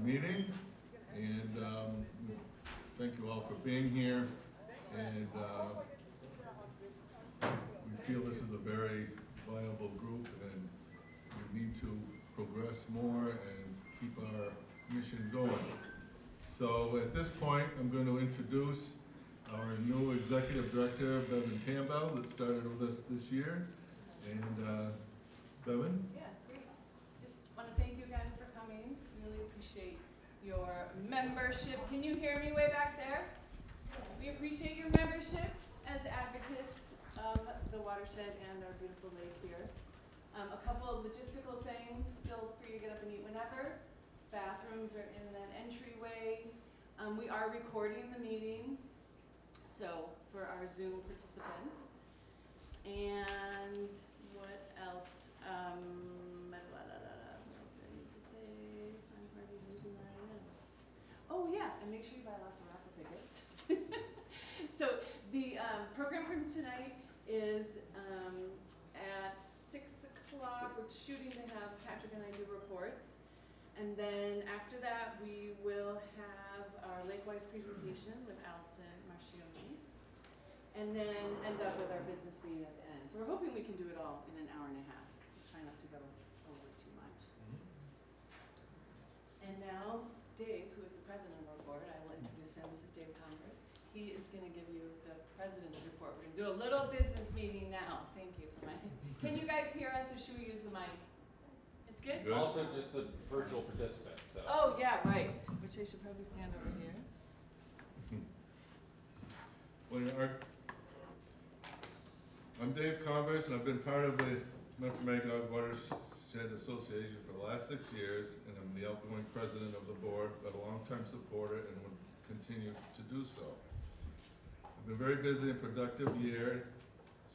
meeting, and thank you all for being here. And we feel this is a very viable group, and we need to progress more and keep our mission going. So at this point, I'm going to introduce our new executive director, Bevan Campbell, that started with us this year. And Bevan? Yeah, great. Just want to thank you again for coming. Really appreciate your membership. Can you hear me way back there? We appreciate your membership as advocates of the watershed and our beautiful lake here. A couple of logistical things. Feel free to get up and eat whenever. Bathrooms are in that entryway. We are recording the meeting, so for our Zoom participants. And what else? What else do I need to say? I'm already losing where I am. Oh yeah, and make sure you buy lots of raffle tickets. So the program from tonight is at 6 o'clock. We're shooting to have Patrick and I do reports. And then after that, we will have our Lake-wise presentation with Allison Marcioni. And then end up with our business meeting at the end. So we're hoping we can do it all in an hour and a half. Try not to go over too much. And now, Dave, who is the president of our board, I will introduce him. This is Dave Converse. He is going to give you the president's report. We're going to do a little business meeting now. Thank you for my. Can you guys hear us, or should we use the mic? It's good? Good. Also, just the virtual participants. So. Oh, yeah, right. Which I should probably stand over here. Well, I'm Dave Converse, and I've been part of the Memphremagog Watershed Association for the last 6 years, and I'm the outgoing president of the board, but a longtime supporter and will continue to do so. I've been a very busy and productive year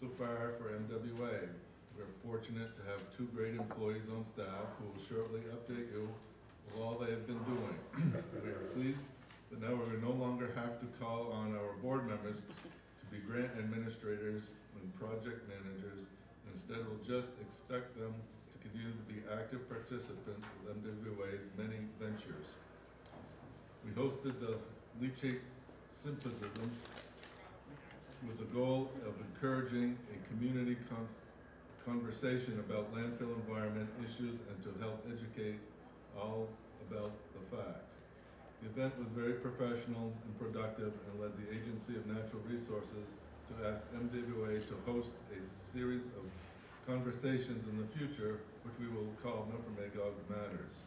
so far for MWA. We're fortunate to have 2 great employees on staff who will shortly update you with all they have been doing. We are pleased that now we no longer have to call on our board members to be grant administrators and project managers, and instead we'll just expect them to continue to be active participants with MWA's many ventures. We hosted the Leachate Symposium with the goal of encouraging a community conversation about landfill environment issues and to help educate all about the facts. The event was very professional and productive and led the Agency of Natural Resources to ask MWA to host a series of conversations in the future, which we will call Memphremagog Matters.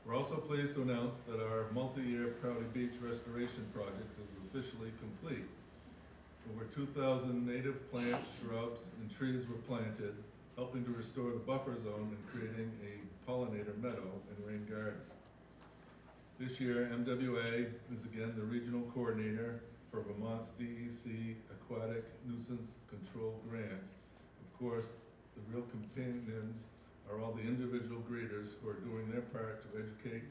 We're also pleased to announce that our multi-year Prouty Beach restoration project is officially complete. Over 2,000 native plants, shrubs, and trees were planted, helping to restore the buffer zone and creating a pollinator meadow and rain garden. This year, MWA is again the regional coordinator for Vermont's DEC Aquatic Nuisance Control Grants. Of course, the real companions are all the individual greeters who are doing their part to educate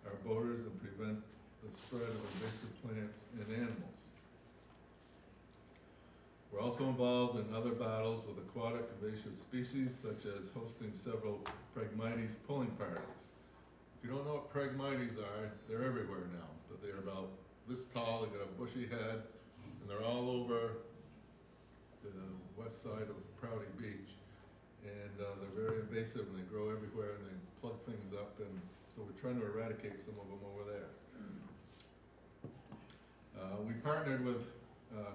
our boaters and prevent the spread of invasive plants and animals. We're also involved in other battles with aquatic invasive species, such as hosting several Phragmites pulling parties. If you don't know what Phragmites are, they're everywhere now, but they're about this tall, they got a bushy head, and they're all over the west side of Prouty Beach. And they're very invasive, and they grow everywhere, and they plug things up, and so we're trying to eradicate some of them over there. We partnered with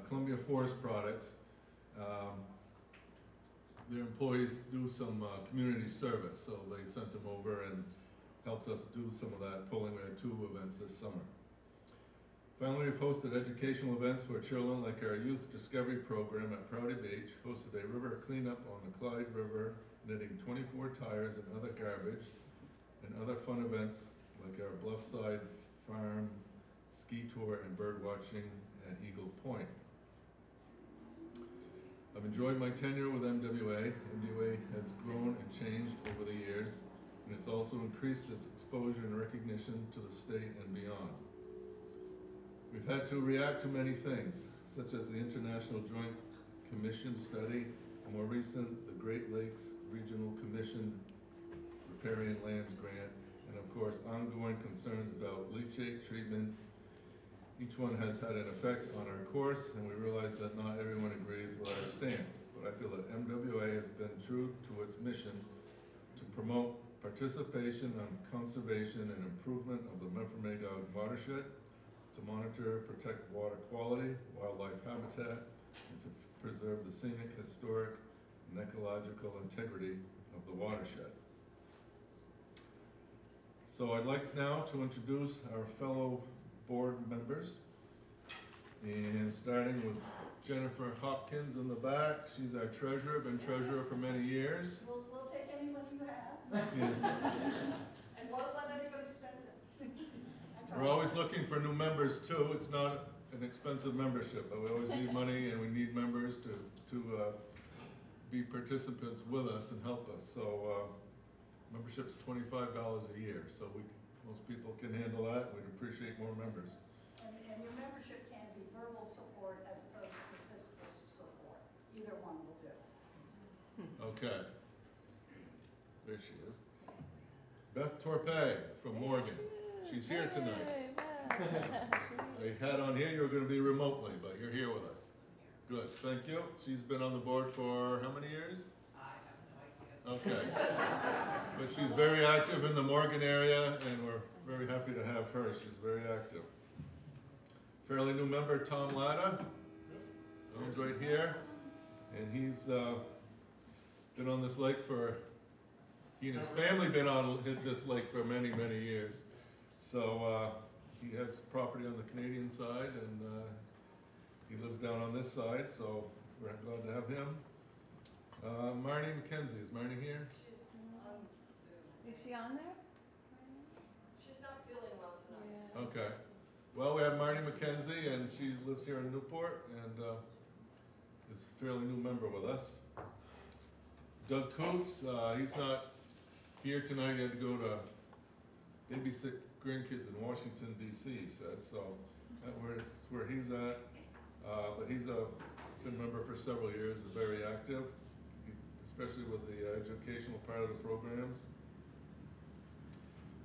Columbia Forest Products. Their employees do some community service, so they sent them over and helped us do some of that pulling. We had 2 events this summer. Finally, we've hosted educational events for children, like our Youth Discovery Program at Prouty Beach, hosted a river cleanup on the Clyde River, knitting 24 tires and other garbage, and other fun events like our Bluffside Farm ski tour and bird watching at Eagle Point. I've enjoyed my tenure with MWA. MWA has grown and changed over the years, and it's also increased its exposure and recognition to the state and beyond. We've had to react to many things, such as the International Joint Commission study, and more recent, the Great Lakes Regional Commission riparian lands grant, and of course, ongoing concerns about leachate treatment. Each one has had an effect on our course, and we realize that not everyone agrees with our stance. But I feel that MWA has been true to its mission to promote participation on conservation and improvement of the Memphremagog watershed, to monitor, protect water quality, wildlife habitat, and to preserve the scenic, historic, and ecological integrity of the watershed. So I'd like now to introduce our fellow board members, and starting with Jennifer Hopkins in the back. She's our treasurer, been treasurer for many years. We'll take anyone you have. Yeah. And won't let anybody spend it. We're always looking for new members too. It's not an expensive membership, but we always need money, and we need members to be participants with us and help us. So membership's $25 a year, so most people can handle that. We'd appreciate more members. And your membership can be verbal support as opposed to physical support. Either one will do. Okay. There she is. Beth Torpey from Morgan. She's here tonight. I had on here you were going to be remotely, but you're here with us. Good, thank you. She's been on the board for how many years? I have no idea. Okay. But she's very active in the Morgan area, and we're very happy to have her. She's very active. Fairly new member, Tom Latta. Tom's right here. And he's been on this lake he and his family been on this lake for many, many years. So he has property on the Canadian side, and he lives down on this side, so we're glad to have him. Marnie McKenzie, is Marnie here? She's on Zoom. Is she on there? She's not feeling well tonight. Yeah. Okay. Well, we have Marnie McKenzie, and she lives here in Newport, and is a fairly new member with us. Doug Coates, he's not here tonight. He had to go to babysit grandkids in Washington, D.C., he said, so that's where he's at. But he's been a member for several years, is very active, especially with the educational part of the programs.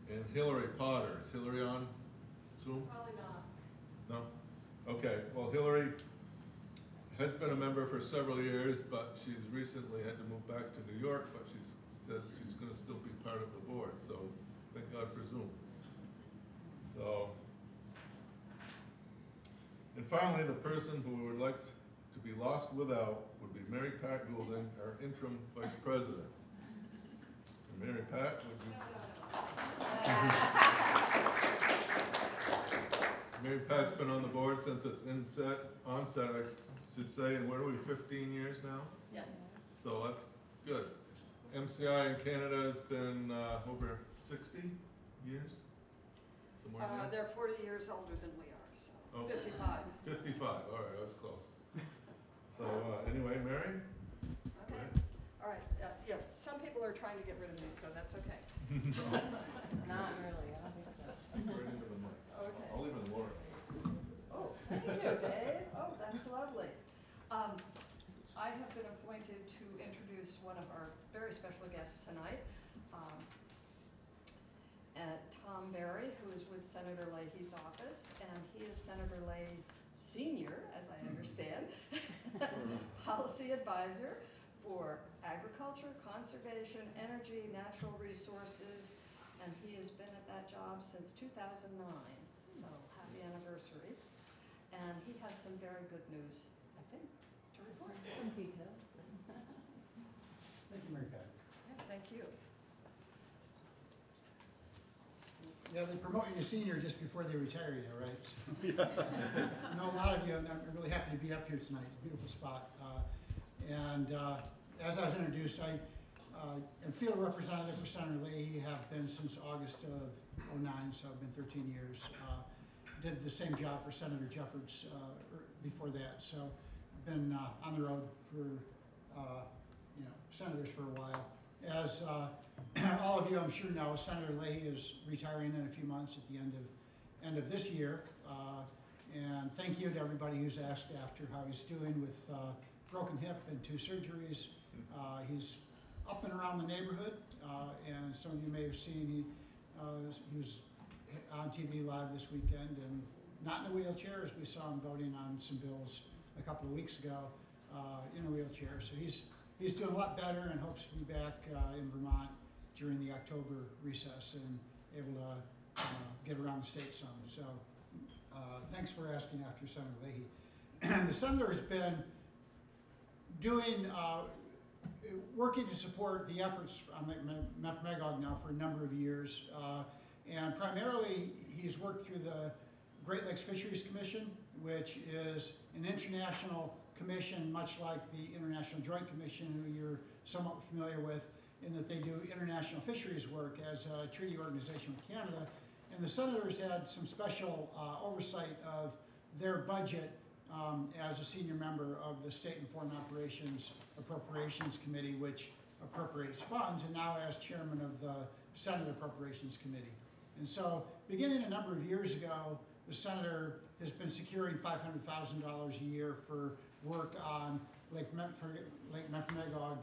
And Hillary Potter, is Hillary on Zoom? Probably not. No? Okay, well, Hillary has been a member for several years, but she's recently had to move back to New York, but she says she's gonna still be part of the board, so thank God for Zoom. So, and finally, the person who we would like to be lost without would be Mary Pat Goulden, our interim vice president. And Mary Pat, would you? Mary Pat's been on the board since its onset, I should say, and what are we, 15 years now? Yes. So that's good. MCI in Canada has been over 60 years? Somewhere in there? They're 40 years older than we are, so Oh. 55. 55, all right, that's close. So anyway, Mary? Okay. All right. Yeah. Some people are trying to get rid of me, so that's okay. Not really, I don't think so. Speak right into the mic. Okay. I'll even lower it. Oh, thank you, Dave. Oh, that's lovely. I have been appointed to introduce one of our very special guests tonight, Tom Berry, who is with Senator Leahy's office, and he is Senator Leahy's senior, as I understand, policy advisor for agriculture, conservation, energy, natural resources, and he has been at that job since 2009, so happy anniversary. And he has some very good news, I think, to report. Some details. Thank you, Mary Pat. Yeah, thank you. Yeah, they promote you to senior just before they retire you, right? I know a lot of you, and I'm really happy to be up here tonight. It's a beautiful spot. As I was introduced, I am field representative for Senator Leahy, have been since August of '09, so I've been 13 years. Did the same job for Senator Jeffords before that, so I've been on the road for senators for a while. As all of you, I'm sure know, Senator Leahy is retiring in a few months at the end of this year. And thank you to everybody who's asked after how he's doing with broken hip and 2 surgeries. He's up and around the neighborhood, and some of you may have seen he was on TV live this weekend, and not in a wheelchair, as we saw him voting on some bills a couple of weeks ago in a wheelchair. So he's doing a lot better and hopes to be back in Vermont during the October recess and able to get around the state some. So thanks for asking after Senator Leahy. The senator has been doing, working to support the efforts on Memphremagog now for a number of years. And primarily, he's worked through the Great Lakes Fisheries Commission, which is an international commission, much like the International Joint Commission, who you're somewhat familiar with, in that they do international fisheries work as a treaty organization with Canada. And the senators had some special oversight of their budget as a senior member of the State and Foreign Operations Appropriations Committee, which appropriates funds, and now as chairman of the Senate Appropriations Committee. And so, beginning a number of years ago, the senator has been securing $500,000 a year for work on Lake Memphremagog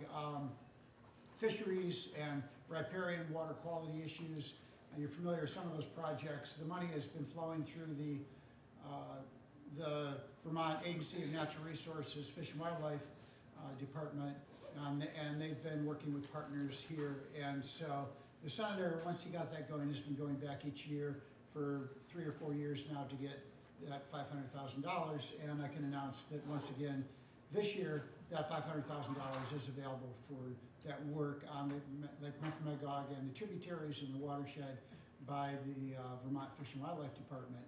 fisheries and riparian water quality issues. You're familiar with some of those projects. The money has been flowing through the Vermont Agency of Natural Resources Fish and Wildlife Department, and they've been working with partners here. And so the senator, once he got that going, has been going back each year for 3 or 4 years now to get that $500,000. And I can announce that once again, this year, that $500,000 is available for that work on Lake Memphremagog and the tributaries in the watershed by the Vermont Fish and Wildlife Department.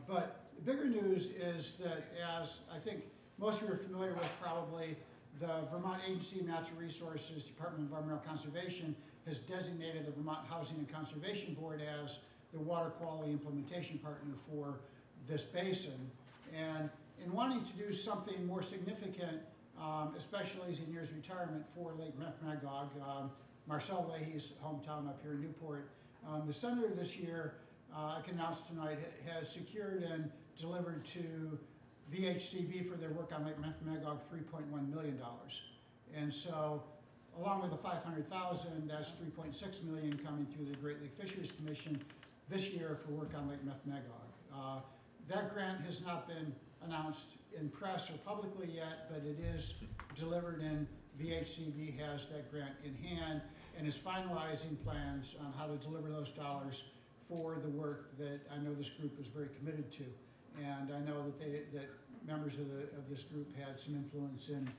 But the bigger news is that, as I think most of you are familiar with probably, the Vermont Agency of Natural Resources, Department of Environmental Conservation, has designated the Vermont Housing and Conservation Board as the water quality implementation partner for this basin. And in wanting to do something more significant, especially as he nears retirement for Lake Memphremagog, Marcel Leahy's hometown up here in Newport, the senator this year, I can announce tonight, has secured and delivered to VHCB for their work on Lake Memphremagog $3.1 million. And so, along with the $500,000, that's $3.6 million coming through the Great Lake Fisheries Commission this year for work on Lake Memphremagog. That grant has not been announced in press or publicly yet, but it is delivered, and VHCB has that grant in hand and is finalizing plans on how to deliver those dollars for the work that I know this group is very committed to. And I know that members of this group had some influence in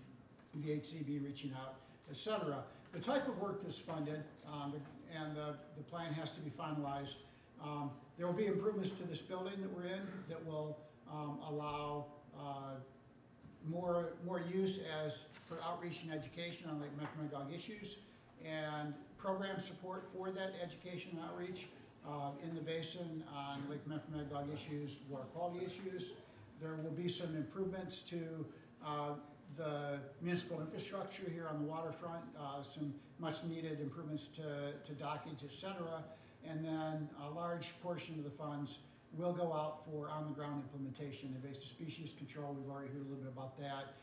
VHCB reaching out, et cetera. The type of work that's funded, and the plan has to be finalized. There will be improvements to this building that we're in that will allow more use for outreach and education on Lake Memphremagog issues, and program support for that education and outreach in the basin on Lake Memphremagog issues, water quality issues. There will be some improvements to the municipal infrastructure here on the waterfront, some much needed improvements to dockage, et cetera. And then a large portion of the funds will go out for on-the-ground implementation, invasive species control. We've already heard a little bit about that.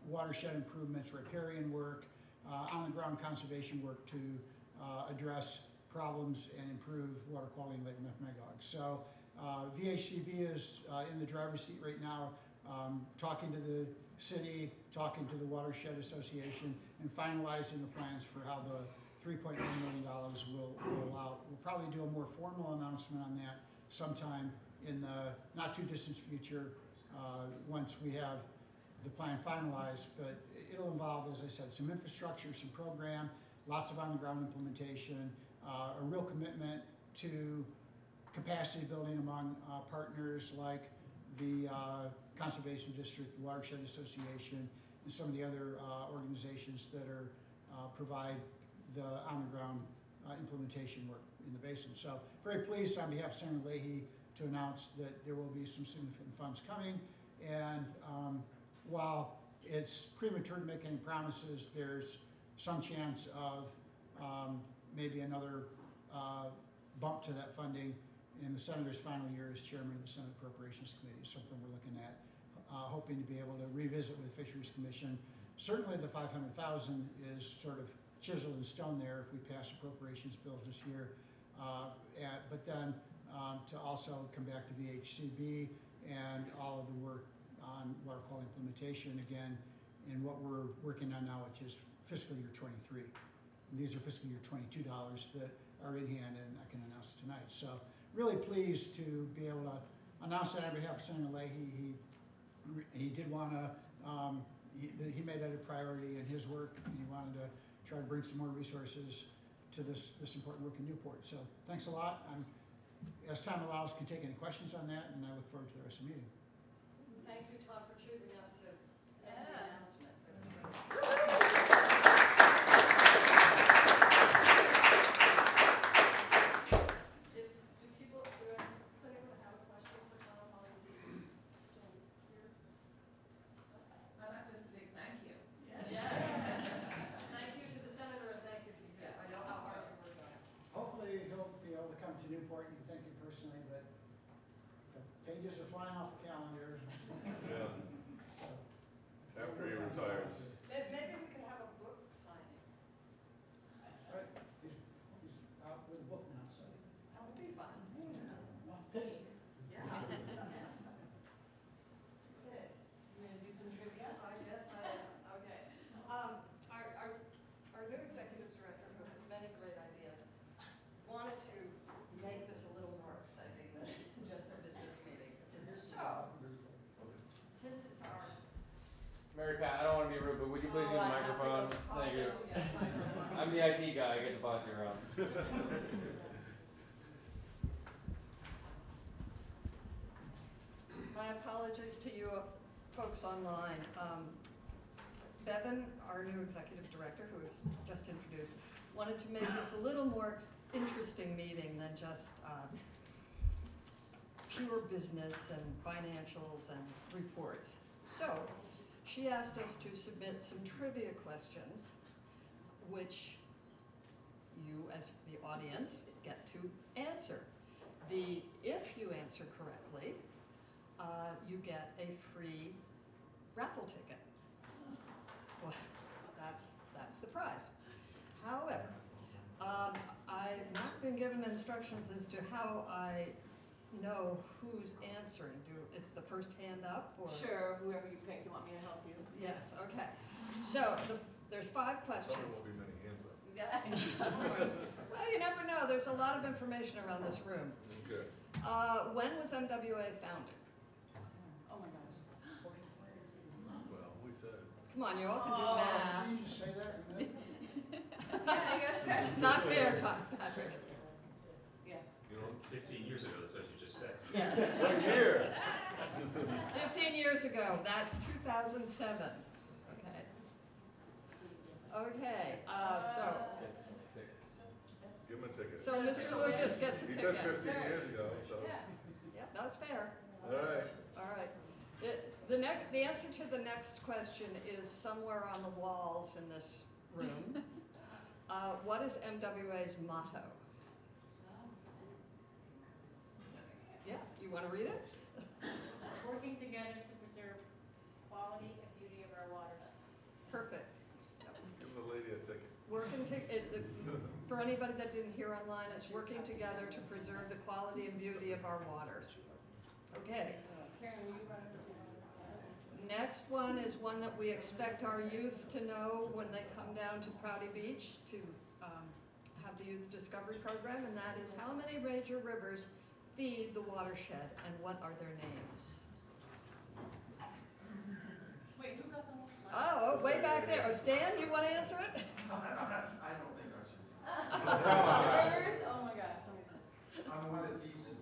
Watershed improvements, riparian work, on-the-ground conservation work to address problems and improve water quality in Lake Memphremagog. So VHCB is in the driver's seat right now, talking to the city, talking to the Watershed Association, and finalizing the plans for how the $3.1 million will roll out. We'll probably do a more formal announcement on that sometime in the not too distant future once we have the plan finalized, but it'll involve, as I said, some infrastructure, some program, lots of on-the-ground implementation, a real commitment to capacity building among partners like the Conservation District, the Watershed Association, and some of the other organizations that provide the on-the-ground implementation work in the basin. So very pleased on behalf of Senator Leahy to announce that there will be some significant funds coming. And while it's premature to make any promises, there's some chance of maybe another bump to that funding in the Senator's final year as chairman of the Senate Appropriations Committee. Something we're looking at, hoping to be able to revisit with the Fisheries Commission. Certainly the $500,000 is sort of chiseled in stone there if we pass appropriations bills this year. But then to also come back to VHCB and all of the work on water quality implementation again, and what we're working on now, which is fiscal year '23. These are fiscal year '22 dollars that are in hand, and I can announce tonight. So really pleased to be able to announce that on behalf of Senator Leahy. He did want to, he made that a priority in his work, and he wanted to try to bring some more resources to this important work in Newport. So thanks a lot. As time allows, can take any questions on that, and I look forward to the rest of the meeting. Thank you, Tom, for choosing us to end the Yeah. announcement. Does anyone have a question for Tom while he's still here? Well, that was a big thank you. Thank you to the senator and thank you to you. I know how hard you work on it. Hopefully he'll be able to come to Newport and you can thank him personally, but the pages are flying off the calendar. Yeah, So, after he retires. Maybe we can have a book signing. right, he's out with a book now, so. That would be fun. Pitch it. Yeah. Okay. You gonna do some trivia? I guess I am, okay. Our new executive director, who has many great ideas, wanted to make this a little more exciting than just a business meeting. So, since it's our. Mary Pat, I don't want to be rude, but would you please use Oh, the I have to microphone? go talk Thank to- you. yeah, microphone. I'm the IT guy, I get to boss you around. My apologies to you folks online. Bevan, our new executive director, who was just introduced, wanted to make this a little more interesting meeting than just pure business and financials and reports. So she asked us to submit some trivia questions, which you, as the audience, get to answer. If you answer correctly, you get a free raffle ticket. Well, that's the prize. However, I've not been given instructions as to how I know who's answering. It's the first hand up, or? Sure, whoever you pick, you want me to help you? Yes, okay. So there's 5 Probably questions. won't be many hands up. Yeah. Well, you never know. There's a lot of information around this room. Okay. When was MWA founded? Oh my gosh. Well, we said. Come on, you all can do Oh. math. Can you just say that? Yeah, I guess, Patrick. Not fair, Patrick. Yeah. You know, 15 years ago, that's what you just said. Yes. what year? 15 years ago, that's 2007. Okay. Okay, so Give him a ticket. Mr. Lucas gets a He ticket. said 15 years ago, so. Yeah. Yeah, that's fair. All right. All right. The answer to the next question is somewhere on the walls in this room. What is MWA's motto? Yeah, you want to read it? Working together to preserve quality and beauty of our waters. Perfect. Give the lady a ticket. For anybody that didn't hear online, it's working together to preserve the quality and beauty of our waters. Okay. Karen, will you run it? Next one is one that we expect our youth to know when they come down to Prouty Beach to have the Youth Discovery Program, and that is how many major rivers feed the watershed and what are their names? Wait, who got the most money? Oh, way back there. Oh, Stan, you want to answer it? I don't think I should. Rivers? Oh my gosh, let me think. I'm the one that teaches them.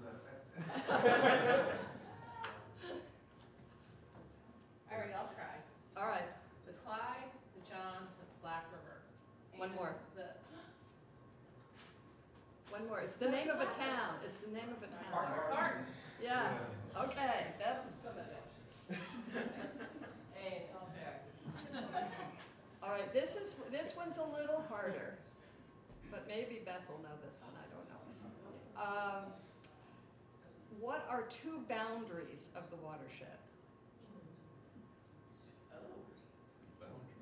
All right, I'll try. All right, The Clyde, the John, the Black River. One and more. one more. It's the name of a town. It's the name of a town. Barton. Yeah, okay. Beth? Hey, it's all fair. All right, this one's a little harder, but maybe Beth will know this one, I don't know. What are 2 boundaries of the watershed? Oh,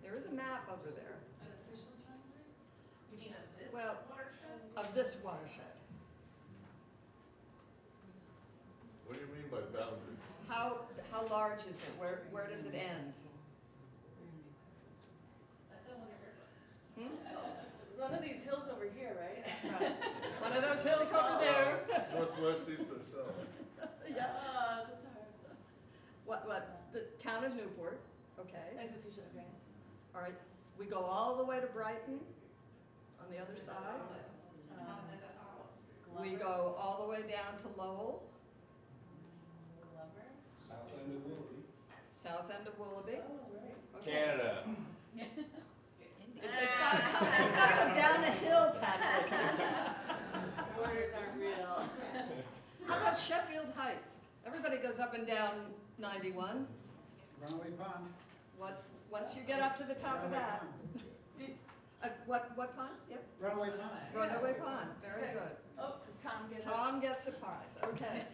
There is a map over there. an official boundary? Well, watershed? of this watershed. What do you mean by boundaries? How large is it? Where does it end? Hmm? One of these hills over here, right? Right. One of those hills over there. Northwest, east, or south? Yeah. Oh, that's hard. What, the town of Newport, okay. As official, okay. All right, we go all the way to Brighton on the other side. We Glover? go all the way down to Lowell, Glover? South end of Willoughby. south end of Willoughby. Oh, right. Okay. Canada. It's gotta go down a hill, Patrick. Borders aren't real. How about Sheffield Heights? Everybody goes up and down 91. Runaway Pond. Once you get up to the top of that. What pond? Yep. Runaway Pond. Runaway Pond, very good. Oh, so Tom gets. Tom gets a prize, okay.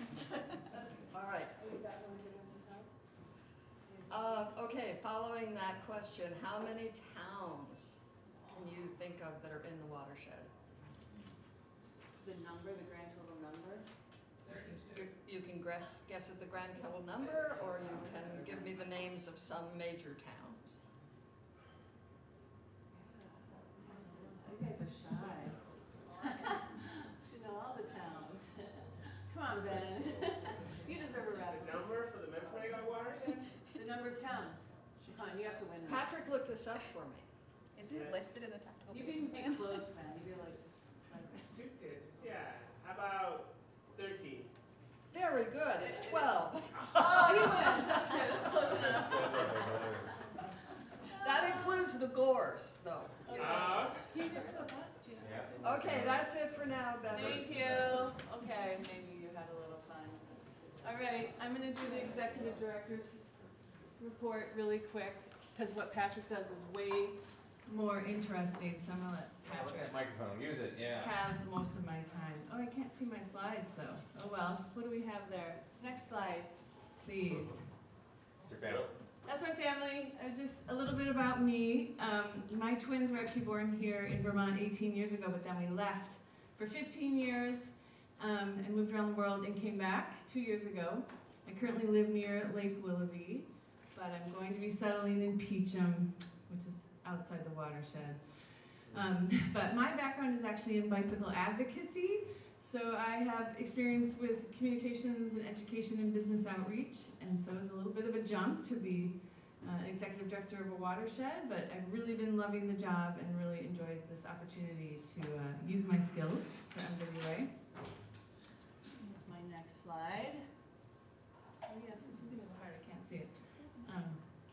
All right. Oh, you got one to go to Tom? Okay, following that question, how many towns can you think of that are in the watershed? The number, the grand total number? You can guess at the grand total number, or you can give me the names of some major towns. You guys are shy. You know all the towns. Come on, Ben. You deserve a rabbit. Number for the Memphremagog watershed? The number of towns. Come on, you have to win this. Patrick looked this up for me. Isn't it listed in the tactical You basin can plan? be close, man. You can like just like It's 2 digits. Yeah. How about 13? Very good, it's 12. Oh, he wins. That's good. That's close enough. That includes the gores, though. Okay. Okay. Can you get rid of that? Do you know Yeah. what to do? Okay, that's it for now, Beverly. Thank you. Okay, maybe you had a little fun. All right, I'm gonna do the executive director's report really quick, because what Patrick does is way more interesting, so I'm gonna let Yeah, look at Patrick the microphone. Use it. Yeah. have most of my time. Oh, I can't see my slides though. Oh well, what do we have there? Next slide, please. It's your family. That's my family. It's just a little bit about me. My twins were actually born here in Vermont 18 years ago, but then we left for 15 years and moved around the world and came back 2 years ago. I currently live near Lake Willoughby, but I'm going to be settling in Peacham, which is outside the watershed. But my background is actually in bicycle advocacy. So I have experience with communications and education and business outreach, and so it's a little bit of a jump to be executive director of a watershed, but I've really been loving the job and really enjoyed this opportunity to use my skills for MWA. That's my next slide. Oh yes, this is gonna be hard, I can't see it.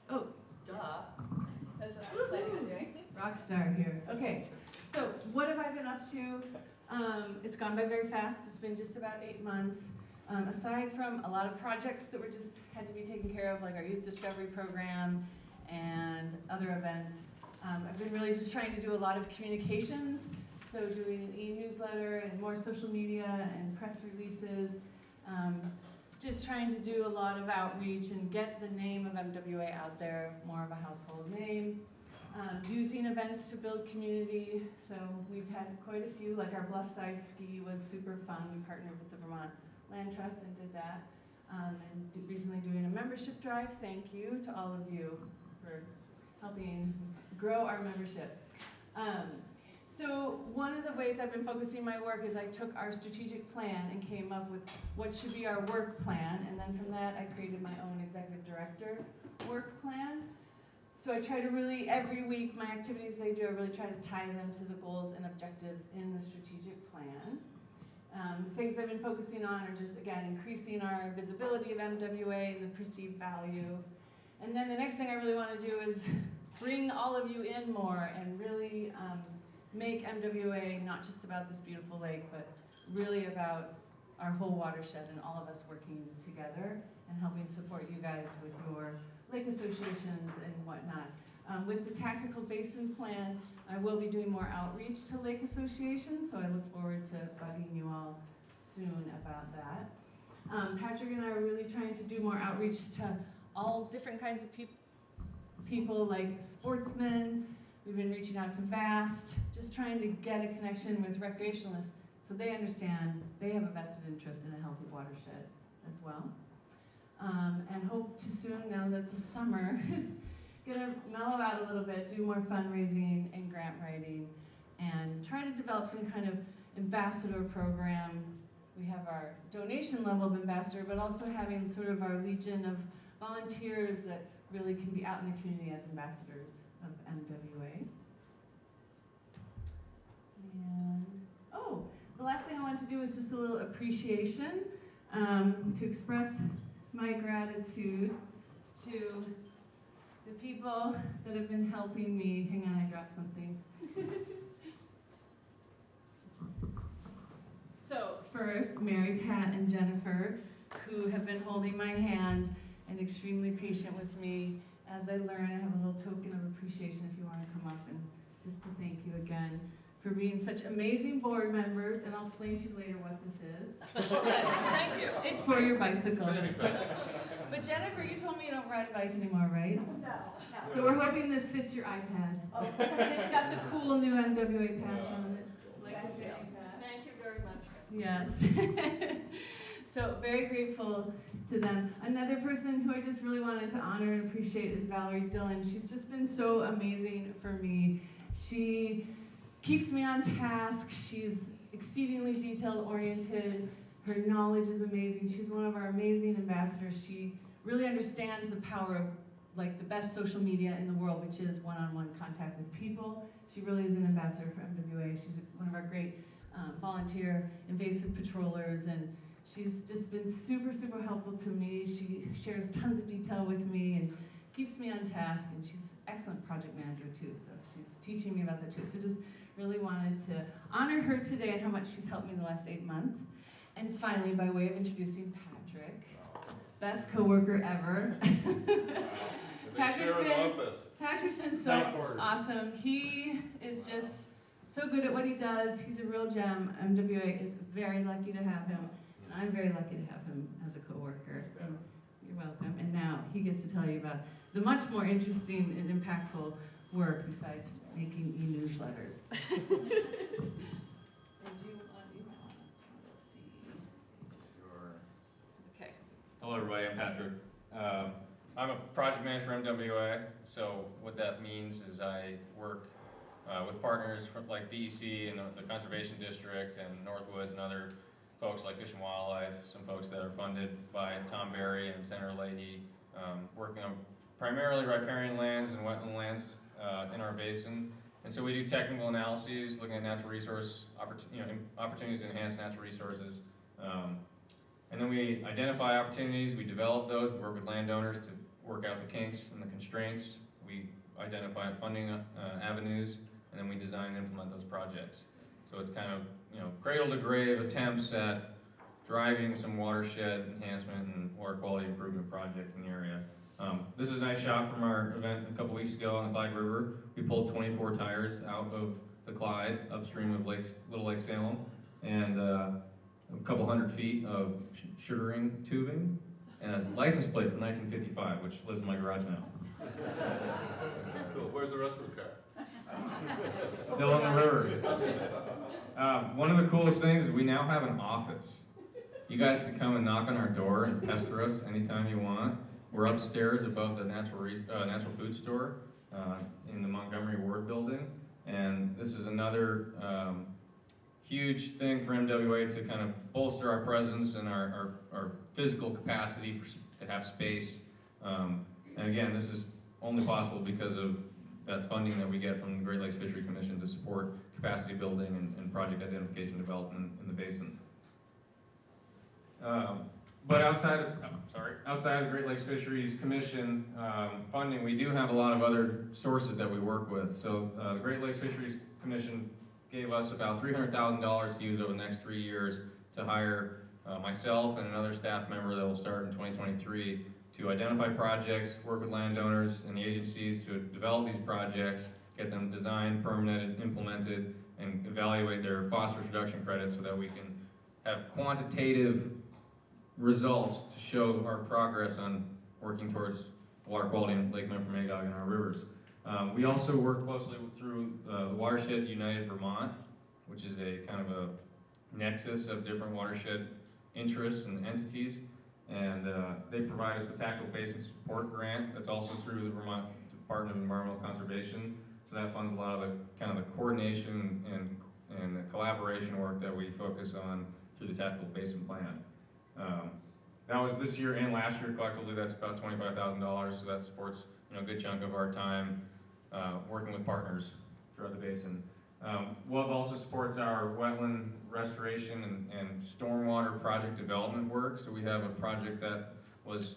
Oh, duh. That's what I was planning on doing. Rockstar here. Okay, so what have I been up to? It's gone by very fast. It's been just about 8 months. Aside from a lot of projects that were just had to be taken care of, like our youth discovery program and other events, I've been really just trying to do a lot of communications. So doing an e-newsletter and more social media and press releases. Just trying to do a lot of outreach and get the name of MWA out there, more of a household name. Using events to build community, so we've had quite a few, like our Bluffside Ski was super fun. We partnered with the Vermont Land Trust and did that. Recently doing a membership drive. Thank you to all of you for helping grow our membership. So one of the ways I've been focusing my work is I took our strategic plan and came up with what should be our work plan, and then from that I created my own executive director work plan. So I try to really, every week, my activities they do, I really try to tie them to the goals and objectives in the strategic plan. The things I've been focusing on are just, again, increasing our visibility of MWA and the perceived value. And then the next thing I really want to do is bring all of you in more and really make MWA not just about this beautiful lake, but really about our whole watershed and all of us working together and helping support you guys with your lake associations and whatnot. With the tactical basin plan, I will be doing more outreach to lake associations, so I look forward to bugging you all soon about that. Patrick and I are really trying to do more outreach to all different kinds of people like sportsmen. We've been reaching out to VAST, just trying to get a connection with recreationalists so they understand they have a vested interest in a healthy watershed as well. And hope to soon, now that the summer is gonna mellow out a little bit, do more fundraising and grant writing and try to develop some kind of ambassador program. We have our donation level of ambassador, but also having sort of our legion of volunteers that really can be out in the community as ambassadors of MWA. And, oh, the last thing I want to do is just a little appreciation, to express my gratitude to the people that have been helping me. Hang on, I dropped something. So first, Mary, Pat, and Jennifer, who have been holding my hand and extremely patient with me as I learn. I have a little token of appreciation if you want to come up, and just to thank you again for being such amazing board members, and I'll explain to you later what this is. Thank you. It's for your bicycle. But Jennifer, you told me you don't ride a bike anymore, right? No, no. So we're hoping this fits your iPad. Oh. And it's got the cool new MWA patch on it. Like Thank the you. iPad. Thank you very much. Yes. So very grateful to them. Another person who I just really wanted to honor and appreciate is Valerie Dillon. She's just been so amazing for me. She keeps me on task. She's exceedingly detail-oriented. Her knowledge is amazing. She's one of our amazing ambassadors. She really understands the power of like the best social media in the world, which is one-on-one contact with people. She really is an ambassador for MWA. She's one of our great volunteer invasive patrollers, and she's just been super, super helpful to me. She shares tons of detail with me and keeps me on task, and she's an excellent project manager too, so she's teaching me about that too. So just really wanted to honor her today and how much she's helped me in the last 8 months. And finally, by way of introducing Patrick, best coworker ever. Patrick's been so awesome. He is just so good at what he does. He's a real gem. MWA is very lucky to have him, and I'm very lucky to have him as a coworker. And you're welcome. And now he gets to tell you about the much more interesting and impactful work besides making e-newsletters. Okay. Hello everybody, I'm Patrick. I'm a project manager for MWA, so what that means is I work with partners from, like DEC and the Conservation District and Northwoods and other folks like Fish and Wildlife, some folks that are funded by Tom Berry and Senator Leahy, working on primarily riparian lands and wetland lands in our basin. And so we do technical analyses, looking at natural resource opportunities to enhance natural resources. And then we identify opportunities, we develop those, we work with landowners to work out the kinks and the constraints. We identify funding avenues, and then we design and implement those projects. So it's kind of, cradle to grave attempts at driving some watershed enhancement and water quality improvement projects in the area. This is a nice shot from our event a couple weeks ago on the Clyde River. We pulled 24 tires out of the Clyde upstream of Little Lake Salem, and a couple hundred feet of sugaring tubing, and a license plate from 1955, which lives in my garage now. Cool. Where's the rest of the car? Still on the river. One of the coolest things is we now have an office. You guys can come and knock on our door and pester us anytime you want. We're upstairs above the natural food store in the Montgomery Ward building, and this is another huge thing for MWA to kind of bolster our presence and our physical capacity to have space. And again, this is only possible because of that funding that we get from the Great Lakes Fishery Commission to support capacity building and project identification development in the basin. But outside of the Great Lakes Fisheries Commission funding, we do have a lot of other sources that we work with. So the Great Lakes Fisheries Commission gave us about $300,000 to use over the next 3 years to hire myself and another staff member that will start in 2023 to identify projects, work with landowners and the agencies to develop these projects, get them designed, permitted, implemented, and evaluate their phosphorus reduction credits so that we can have quantitative results to show our progress on working towards water quality in Lake Memphremagog and our rivers. We also work closely through the Watershed United Vermont, which is a kind of a nexus of different watershed interests and entities. And they provide us with tactical basin support grant that's also through the Vermont Department of Environmental Conservation. So that funds a lot of the kind of the coordination and the collaboration work that we focus on through the tactical basin plan. That was this year and last year collectively. That's about $25,000. So that supports a good chunk of our time working with partners throughout the basin. WUB also supports our wetland restoration and stormwater project development work. So we have a project that was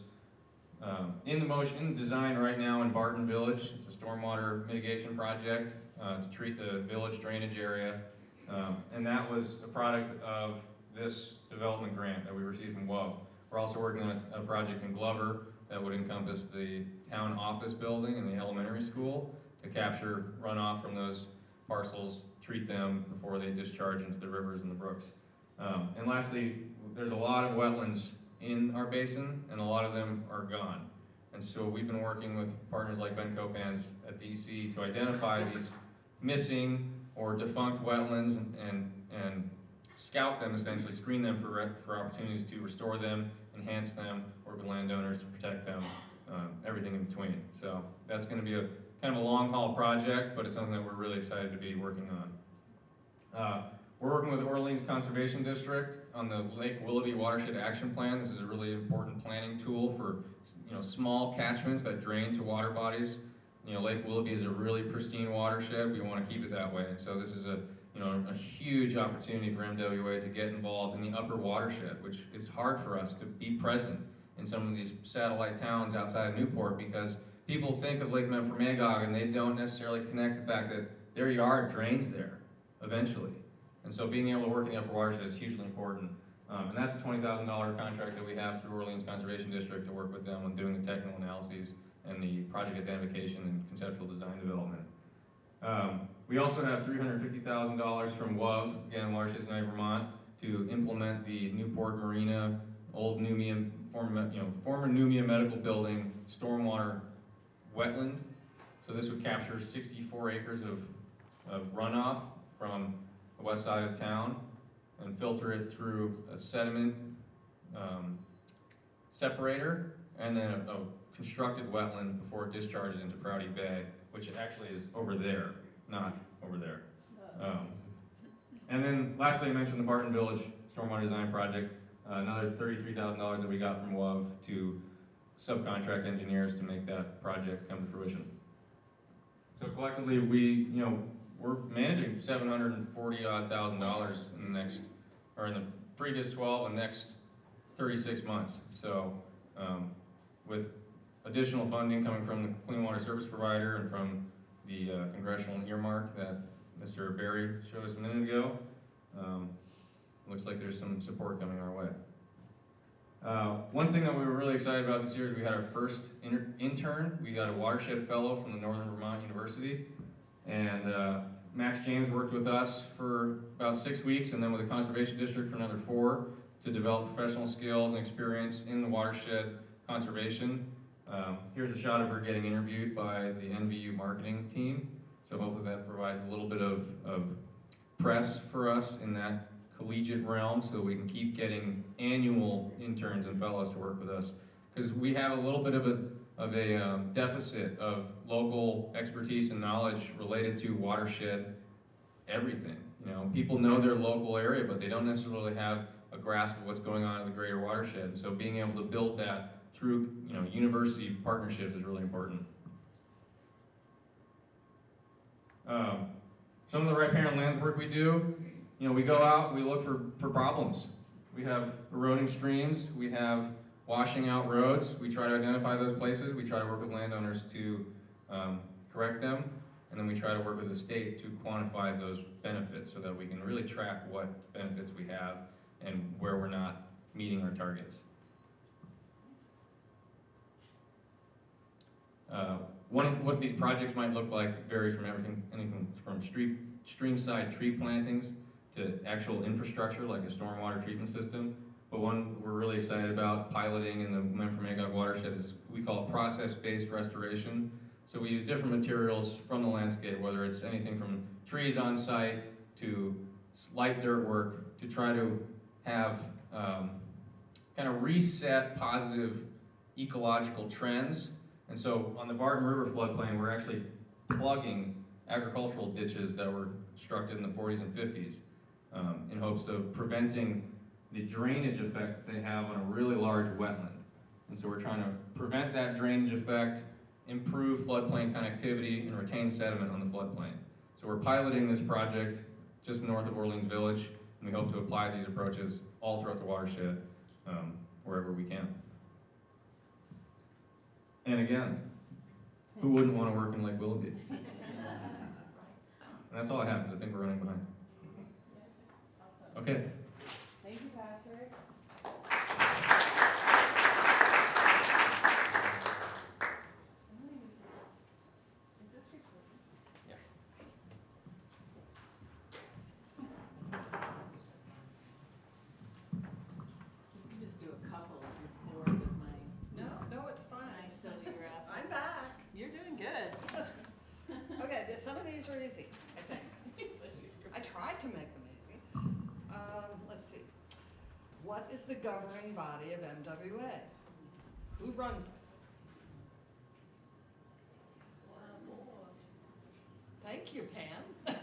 in design right now in Barton Village. It's a stormwater mitigation project to treat the village drainage area. And that was a product of this development grant that we received from WUB. We're also working on a project in Glover that would encompass the town office building and the elementary school to capture runoff from those parcels, treat them before they discharge into the rivers and the brooks. And lastly, there's a lot of wetlands in our basin, and a lot of them are gone. And so we've been working with partners like Ben Copans at DC to identify these missing or defunct wetlands and scout them, essentially screen them for opportunities to restore them, enhance them, work with landowners to protect them, everything in between. So that's going to be a kind of a long haul project, but it's something that we're really excited to be working on. We're working with Orleans Conservation District on the Lake Willoughby Watershed Action Plan. This is a really important planning tool for small catchments that drain to water bodies. Lake Willoughby is a really pristine watershed. We want to keep it that way. And so this is a huge opportunity for MWA to get involved in the upper watershed, which is hard for us to be present in some of these satellite towns outside of Newport because people think of Lake Memphremagog and they don't necessarily connect the fact that their yard drains there eventually. And so being able to work in the upper watershed is hugely important. And that's a $20,000 contract that we have through Orleans Conservation District to work with them on doing the technical analyses and the project identification and conceptual design development. We also have $350,000 from WUV, again, Watershed United Vermont, to implement the Newport Marina, old Numia, former Numia Medical Building stormwater wetland. So this would capture 64 acres of runoff from the west side of town and filter it through a sediment separator and then a constructed wetland before it discharges into Prouty Bay, which actually is over there, not over there. And then lastly, I mentioned the Barton Village Stormwater Design Project, another $33,000 that we got from WUV to subcontract engineers to make that project come to fruition. So collectively, we're managing $740,000 in the previous 12 and next 36 months. So with additional funding coming from the Clean Water Service Provider and from the congressional earmark that Mr. Berry showed us a minute ago, looks like there's some support coming our way. One thing that we were really excited about this year is we had our first intern. We got a watershed fellow from the Northern Vermont University, and Max James worked with us for about 6 weeks, and then with the Conservation District for another 4 to develop professional skills and experience in the watershed conservation. Here's a shot of her getting interviewed by the NVU marketing team. So hopefully that provides a little bit of press for us in that collegiate realm so we can keep getting annual interns and fellows to work with us. Because we have a little bit of a deficit of local expertise and knowledge related to watershed everything. People know their local area, but they don't necessarily have a grasp of what's going on in the greater watershed. So being able to build that through university partnerships is really important. Some of the riparian lands work we do, we go out, we look for problems. We have eroding streams, we have washing out roads. We try to identify those places. We try to work with landowners to correct them, and then we try to work with the state to quantify those benefits so that we can really track what benefits we have and where we're not meeting our targets. What these projects might look like varies from anything from streamside tree plantings to actual infrastructure like a stormwater treatment system. But one we're really excited about piloting in the Memphremagog watershed is we call process-based restoration. So we use different materials from the landscape, whether it's anything from trees on site to light dirt work, to try to have kind of reset positive ecological trends. And so on the Barton River floodplain, we're actually plugging agricultural ditches that were constructed in the 40s and 50s in hopes of preventing the drainage effect they have on a really large wetland. And so we're trying to prevent that drainage effect, improve floodplain connectivity, and retain sediment on the floodplain. So we're piloting this project just north of Orleans Village, and we hope to apply these approaches all throughout the watershed, wherever we can. And again, who wouldn't want to work in Lake Willoughby? And that's all I have, because I think we're running behind. Okay. Thank you, Patrick. Is this recording? Yeah. You can just do a couple if you're bored with my No, it's fine. silly graph. I'm back. You're doing good. Okay, some of these are easy, I think. I tried to make them easy. Let's see. What is the governing body of MWA? Who runs us? Thank you, Pam.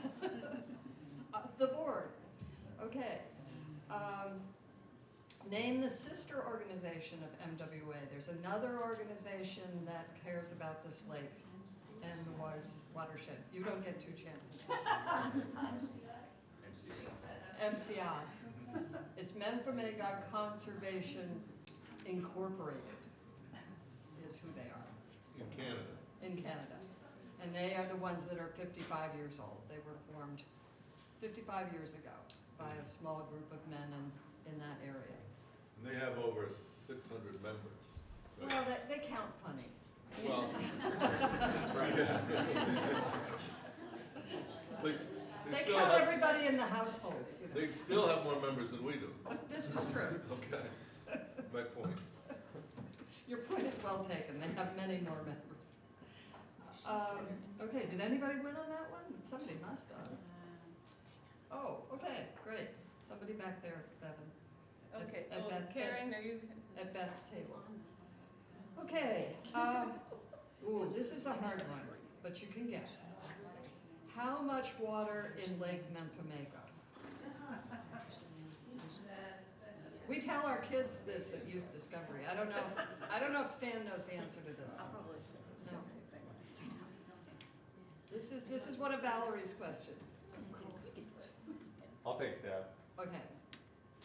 The board. Okay. Name the sister organization of MWA. There's another organization that cares about this lake and the watershed. You don't get two chances. MCI. It's Memphremagog Conservation Incorporated is who they are In Canada. in Canada. And they are the ones that are 55 years old. They were formed 55 years ago by a small group of men in that area. And they have over 600 members. right? Well, they count funny. Well, They count everybody in the household. You know. they still have more members than we do. This is true. Okay, my point. Your point is well taken. They have many more members. Okay, did anybody win on that one? Somebody must have. Oh, okay, great. Somebody back there, Bevan. Okay, At well, Beth- Karen, are you? At Beth's table. Okay, ooh, this is a hard one, but you can guess. How much water in Lake Memphremagog? We tell our kids this at Youth Discovery. I don't know if Stan knows the answer to this. No. This is one of Valerie's questions. I'll take a stab. Okay,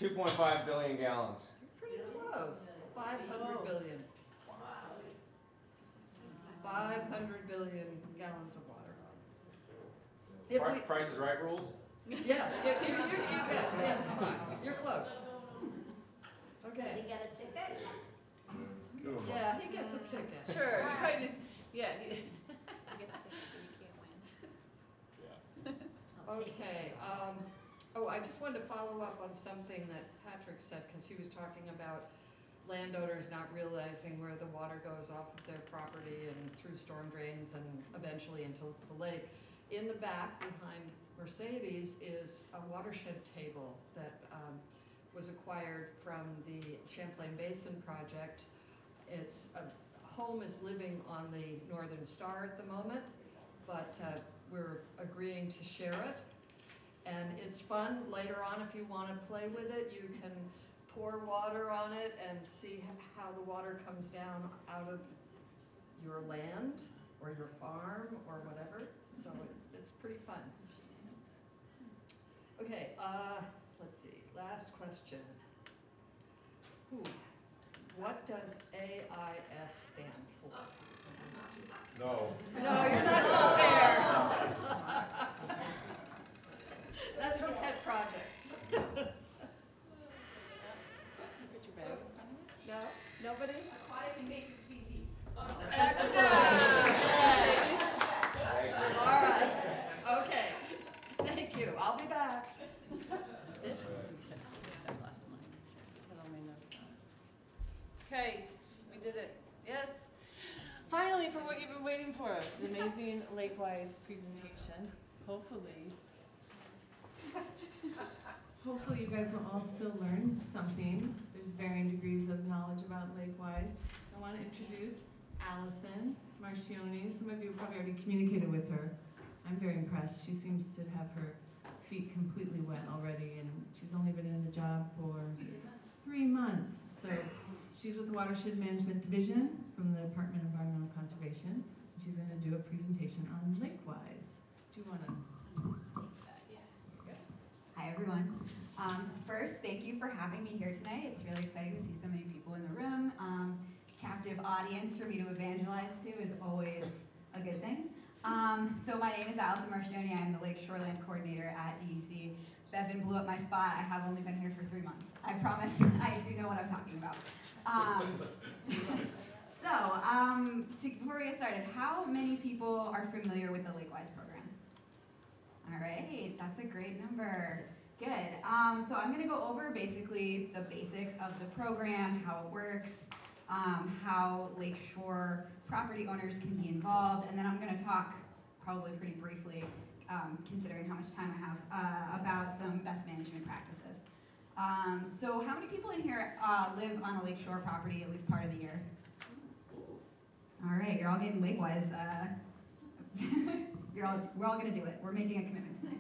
2.5 billion gallons. pretty close. 500 billion. 500 billion gallons of water. If we- Price is Right rules? Yeah, that's fine. You're close. Okay. get a ticket? Yeah, he gets a ticket. Sure, you kind of, yeah. I guess it's like you can't win. Okay, oh, I just wanted to follow up on something that Patrick said, because he was talking about landowners not realizing where the water goes off of their property and through storm drains and eventually into the lake. In the back behind Mercedes is a watershed table that was acquired from the Champlain Basin project. It's home is living on the Northern Star at the moment, but we're agreeing to share it. And it's fun. Later on, if you want to play with it, you can pour water on it and see how the water comes down out of your land or your farm or whatever. So it's pretty fun. Okay, let's see. Last question. Ooh. What does AIS stand for? No. No, you're not so fair. That's her pet project. Put your bag in front of you. No? Nobody? Aquatic invasive species. Excellent. All right. Okay. Thank you. I'll be back. Just this? I lost mine. Had all my notes on. Okay, we did it. Yes. Finally, for what you've been waiting for. amazing Lakewise presentation, hopefully. Hopefully you guys will all still learn something. There's varying degrees of knowledge about Lakewise. I want to introduce Allison Marcioni. Some of you probably already communicated with her. I'm very impressed. She seems to have her feet completely wet already, and she's only been in the job for 3 months. So she's with the Watershed Management Division from the Department of Environmental Conservation. She's going to do a presentation on Lakewise. Do you want to take that? Yeah. Hi, everyone. First, thank you for having me here tonight. It's really exciting to see so many people in the room. Captive audience for me to evangelize to is always a good thing. So my name is Allison Marcioni. I'm the Lake Shoreland Coordinator at DEC. Bevan blew up my spot. I have only been here for 3 months. I promise I do know what I'm talking about. Before we get started, how many people are familiar with the Lakewise program? All right, that's a great number. Good. So I'm going to go over basically the basics of the program, how it works, how lakeshore property owners can be involved, and then I'm going to talk probably pretty briefly, considering how much time I have, about some best management practices. So how many people in here live on a lakeshore property at least part of the year? All right, you're all getting Lakewise. We're all going to do it. We're making a commitment tonight.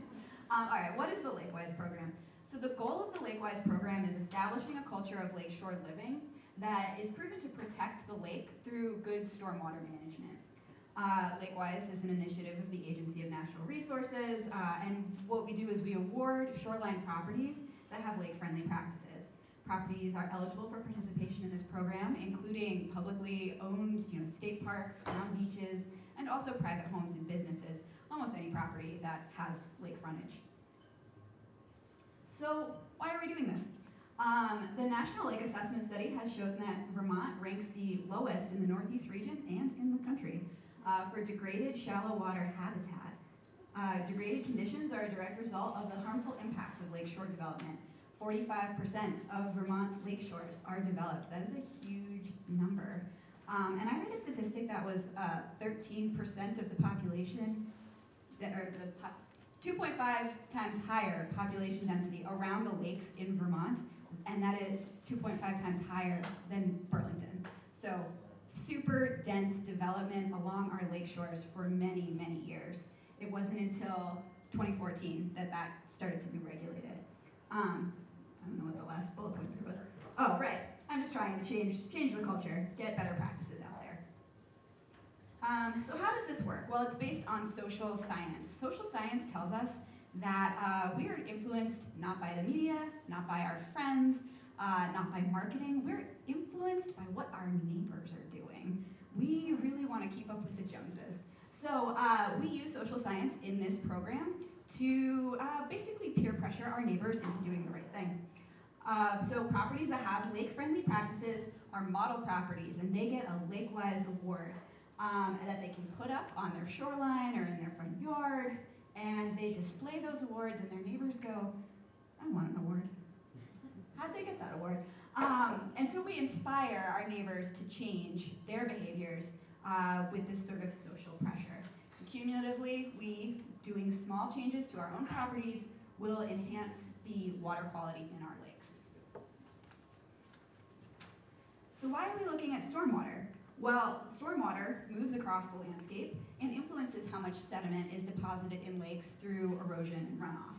All right, what is the Lakewise program? So the goal of the Lakewise program is establishing a culture of lakeshore living that is proven to protect the lake through good stormwater management. Lakewise is an initiative of the Agency of Natural Resources, and what we do is we award shoreline properties that have lake-friendly practices. Properties are eligible for participation in this program, including publicly owned, state parks, town beaches, and also private homes and businesses, almost any property that has lake frontage. So why are we doing this? The National Lake Assessment Study has shown that Vermont ranks the lowest in the Northeast region and in the country for degraded shallow water habitat. Degraded conditions are a direct result of the harmful impacts of lakeshore development. 45% of Vermont's lake shores are developed. That is a huge number. And I read a statistic that was 13% of the population, 2.5 times higher population density around the lakes in Vermont, and that is 2.5 times higher than Burlington. So super dense development along our lake shores for many, many years. It wasn't until 2014 that that started to be regulated. I don't know what the last bullet point here was. Oh, right. I'm just trying to change the culture, get better practices out there. So how does this work? Well, it's based on social science. Social science tells us that we are influenced not by the media, not by our friends, not by marketing. We're influenced by what our neighbors are doing. We really want to keep up with the Joneses. So we use social science in this program to basically peer pressure our neighbors into doing the right thing. So properties that have lake-friendly practices are model properties, and they get a Lakewise award that they can put up on their shoreline or in their front yard, and they display those awards, and their neighbors go, I want an award. How'd they get that award? And so we inspire our neighbors to change their behaviors with this sort of social pressure. Cumulatively, we, doing small changes to our own properties, will enhance the water quality in our lakes. So why are we looking at stormwater? Well, stormwater moves across the landscape and influences how much sediment is deposited in lakes through erosion and runoff.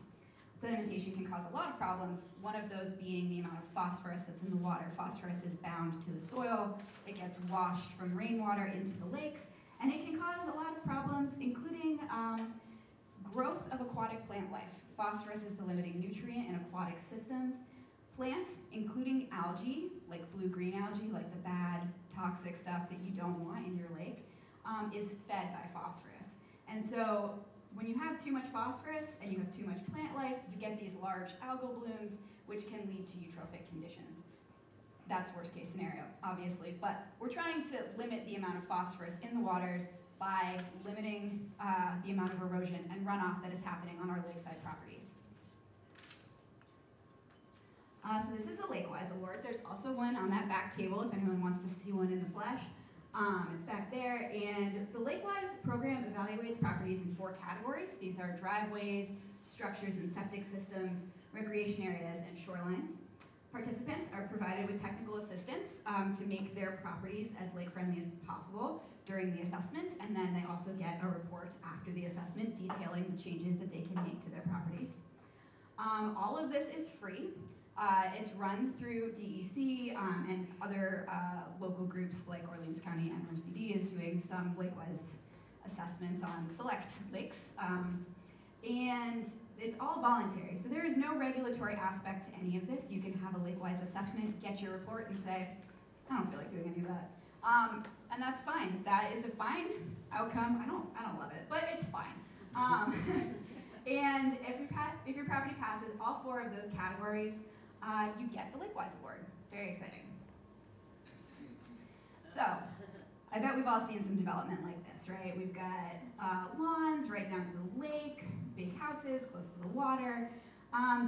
Sedimentation can cause a lot of problems, one of those being the amount of phosphorus that's in the water. Phosphorus is bound to the soil, it gets washed from rainwater into the lakes, and it can cause a lot of problems, including growth of aquatic plant life. Phosphorus is the limiting nutrient in aquatic systems. Plants, including algae, like blue-green algae, like the bad, toxic stuff that you don't want in your lake, is fed by phosphorus. And so when you have too much phosphorus and you have too much plant life, you get these large algal blooms, which can lead to eutrophic conditions. That's worst case scenario, obviously, but we're trying to limit the amount of phosphorus in the waters by limiting the amount of erosion and runoff that is happening on our lakeside properties. So this is the Lakewise Award. There's also one on that back table if anyone wants to see one in the flesh. It's back there, and the Lakewise program evaluates properties in 4 categories. These are driveways, structures and septic systems, recreation areas, and shorelines. Participants are provided with technical assistance to make their properties as lake-friendly as possible during the assessment, and then they also get a report after the assessment detailing the changes that they can make to their properties. All of this is free. It's run through DEC and other local groups like Orleans County NRCD is doing some Lakewise assessments on select lakes. And it's all voluntary, so there is no regulatory aspect to any of this. You can have a Lakewise assessment, get your report, and say, I don't feel like doing any of that. And that's fine. That is a fine outcome. I don't love it, but it's fine. And if your property passes all 4 of those categories, you get the Lakewise Award. Very exciting. So, I bet we've all seen some development like this, right? We've got lawns right down to the lake, big houses close to the water.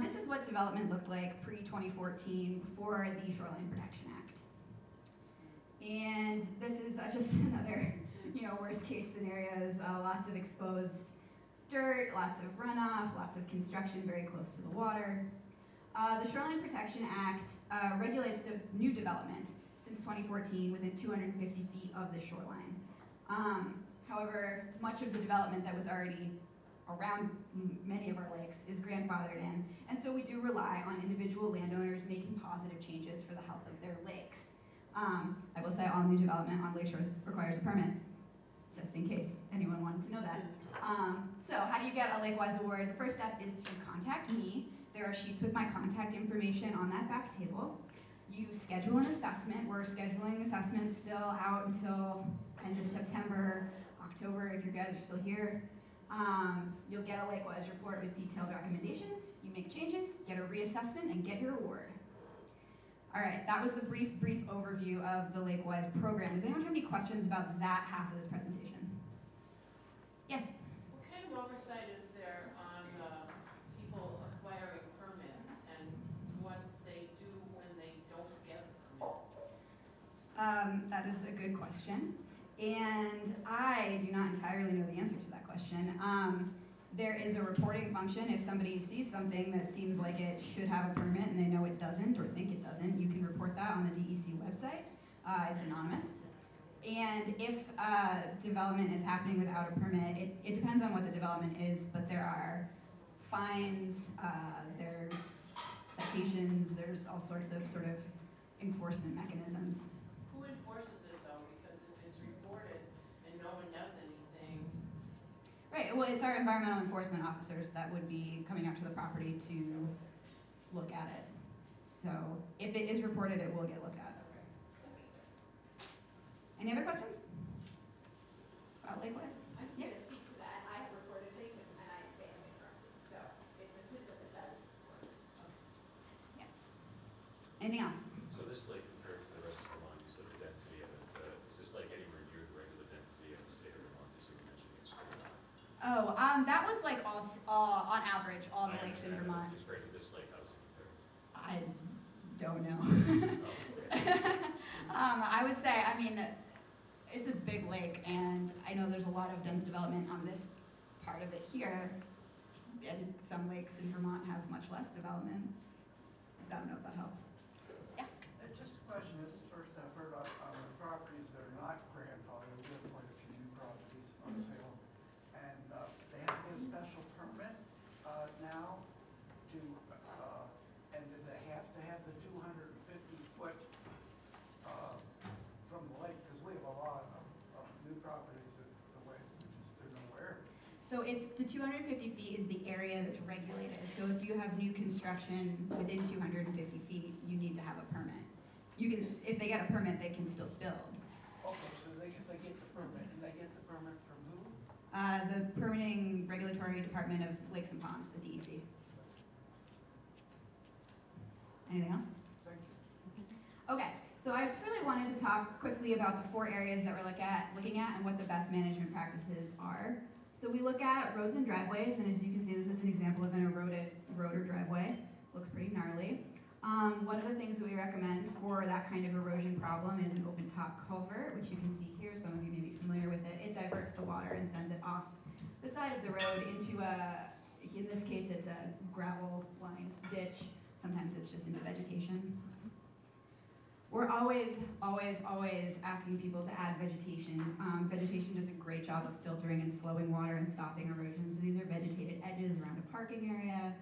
This is what development looked like pre-2014 before the Shoreline Protection Act. And this is just another, worst case scenarios, lots of exposed dirt, lots of runoff, lots of construction very close to the water. The Shoreline Protection Act regulates new development since 2014 within 250 feet of the shoreline. However, much of the development that was already around many of our lakes is grandfathered in, and so we do rely on individual landowners making positive changes for the health of their lakes. I will say all new development on lake shores requires a permit, just in case anyone wanted to know that. So how do you get a Lakewise Award? The first step is to contact me. There are sheets with my contact information on that back table. You schedule an assessment. We're scheduling assessments still out until end of September, October, if you guys are still here. You'll get a Lakewise report with detailed recommendations. You make changes, get a reassessment, and get your award. All right, that was the brief overview of the Lakewise program. Does anyone have any questions about that half of this presentation? Yes? What kind of oversight is there on people acquiring permits and what they do when they don't get a permit? That is a good question. And I do not entirely know the answer to that question. There is a reporting function. If somebody sees something that seems like it should have a permit and they know it doesn't or think it doesn't, you can report that on the DEC website. It's anonymous. And if development is happening without a permit, it depends on what the development is, but there are fines, there's citations, there's all sorts of sort of enforcement mechanisms. Who enforces it though? Because if it's reported and no one does anything. Right, well, it's our environmental enforcement officers that would be coming out to the property to look at it. So if it is reported, it will get looked at. Any other questions? About Lakewise? I'm just gonna speak to that. I have reported things and I stay away from it. So it's a system that does work. Yes. Anything else? So this lake compared to the rest of Vermont, you said the density of it, is this like anywhere near the regular density of the state of Vermont, as you were mentioning it's pretty high? Oh, that was like all on average, all the lakes in Vermont. Just great, this lake, how does it compare? I don't know. Oh, okay. I would say, I mean, it's a big lake, and I know there's a lot of dense development on this part of it here, and some lakes in Vermont have much less development. I don't know if that helps. Yeah. Just a question, this is the first I've heard on properties that are not grandfathered. We have quite a few new properties on sale. And they have to get a special permit now to, and do they have to have the 250-foot from the lake? Because we have a lot of new properties that the way they're nowhere. So it's the 250 feet is the area that's regulated. So if you have new construction within 250 feet, you need to have a permit. You can, if they get a permit, they can still build. Okay, so they get the permit, and they get the permit from who? The Permitting Regulatory Department of Lakes and Ponds, the DEC. Anything else? Thank you. Okay, so I just really wanted to talk quickly about the 4 areas that we're looking at and what the best management practices are. So we look at roads and driveways, and as you can see, this is an example of an eroded road or driveway. Looks pretty gnarly. One of the things that we recommend for that kind of erosion problem is an open top culvert, which you can see here. Some of you may be familiar with it. It diverts the water and sends it off the side of the road into in this case, it's a gravel-lined ditch. Sometimes it's just into vegetation. We're always asking people to add vegetation. Vegetation does a great job of filtering and slowing water and stopping erosion. So these are vegetated edges around a parking area.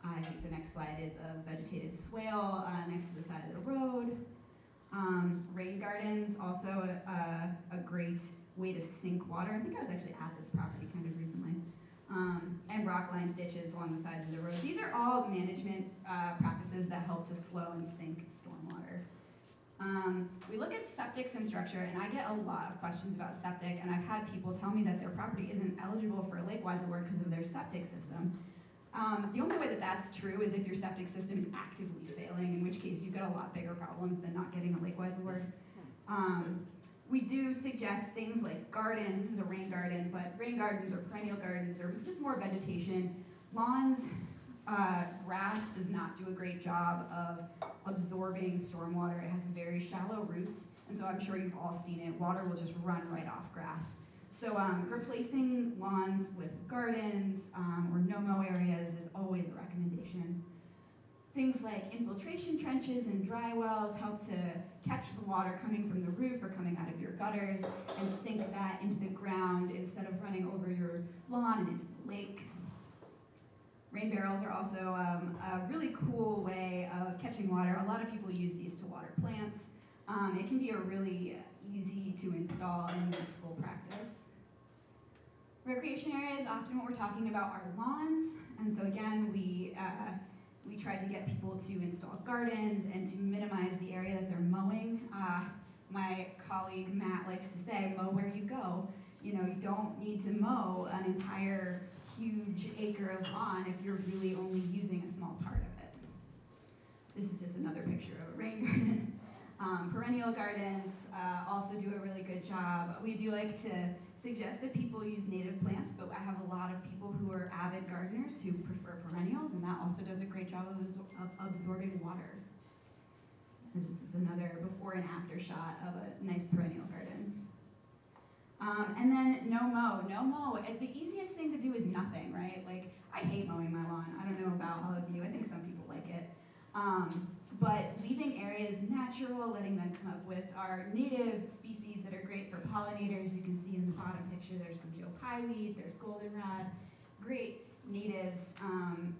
I think the next slide is a vegetated swale next to the side of the road. Rain gardens, also a great way to sink water. I think I was actually at this property kind of recently. And rock-lined ditches along the sides of the road. These are all management practices that help to slow and sink stormwater. We look at septics and structure, and I get a lot of questions about septic, and I've had people tell me that their property isn't eligible for a lake-wise award because of their septic system. The only way that that's true is if your septic system is actively failing, in which case you've got a lot bigger problems than not getting a lake-wise award. We do suggest things like gardens. This is a rain garden, but rain gardens or perennial gardens or just more vegetation. Lawns, grass does not do a great job of absorbing stormwater. It has very shallow roots, and so I'm sure you've all seen it. Water will just run right off grass. So replacing lawns with gardens or no-mow areas is always a recommendation. Things like infiltration trenches and dry wells help to catch the water coming from the roof or coming out of your gutters and sink that into the ground instead of running over your lawn and into the lake. Rain barrels are also a really cool way of catching water. A lot of people use these to water plants. It can be a really easy to install and useful practice. Recreation areas, often what we're talking about are lawns. And so again, we try to get people to install gardens and to minimize the area that they're mowing. My colleague Matt likes to say, mow where you go. You know, you don't need to mow an entire huge acre of lawn if you're really only using a small part of it. This is just another picture of a rain garden. Perennial gardens also do a really good job. We do like to suggest that people use native plants, but I have a lot of people who are avid gardeners who prefer perennials, and that also does a great job of absorbing water. And this is another before and after shot of a nice perennial garden. And then no mow. No mow, the easiest thing to do is nothing, right? Like, I hate mowing my lawn. I don't know about all of you. I think some people like it. But leaving areas natural, letting them come up with our native species that are great for pollinators. You can see in the bottom picture there's some Joe Pye weed, there's goldenrod, great natives.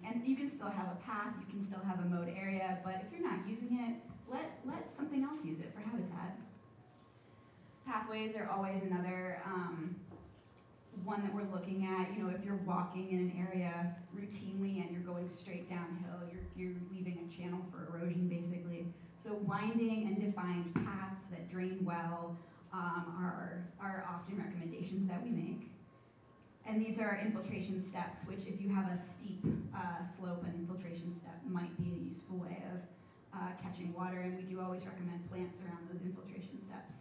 And you can still have a path, you can still have a mowed area, but if you're not using it, let something else use it for habitat. Pathways are always another one that we're looking at. You know, if you're walking in an area routinely and you're going straight downhill, you're leaving a channel for erosion basically. So winding and defined paths that drain well are often recommendations that we make. And these are infiltration steps, which if you have a steep slope, an infiltration step might be a useful way of catching water, and we do always recommend plants around those infiltration steps.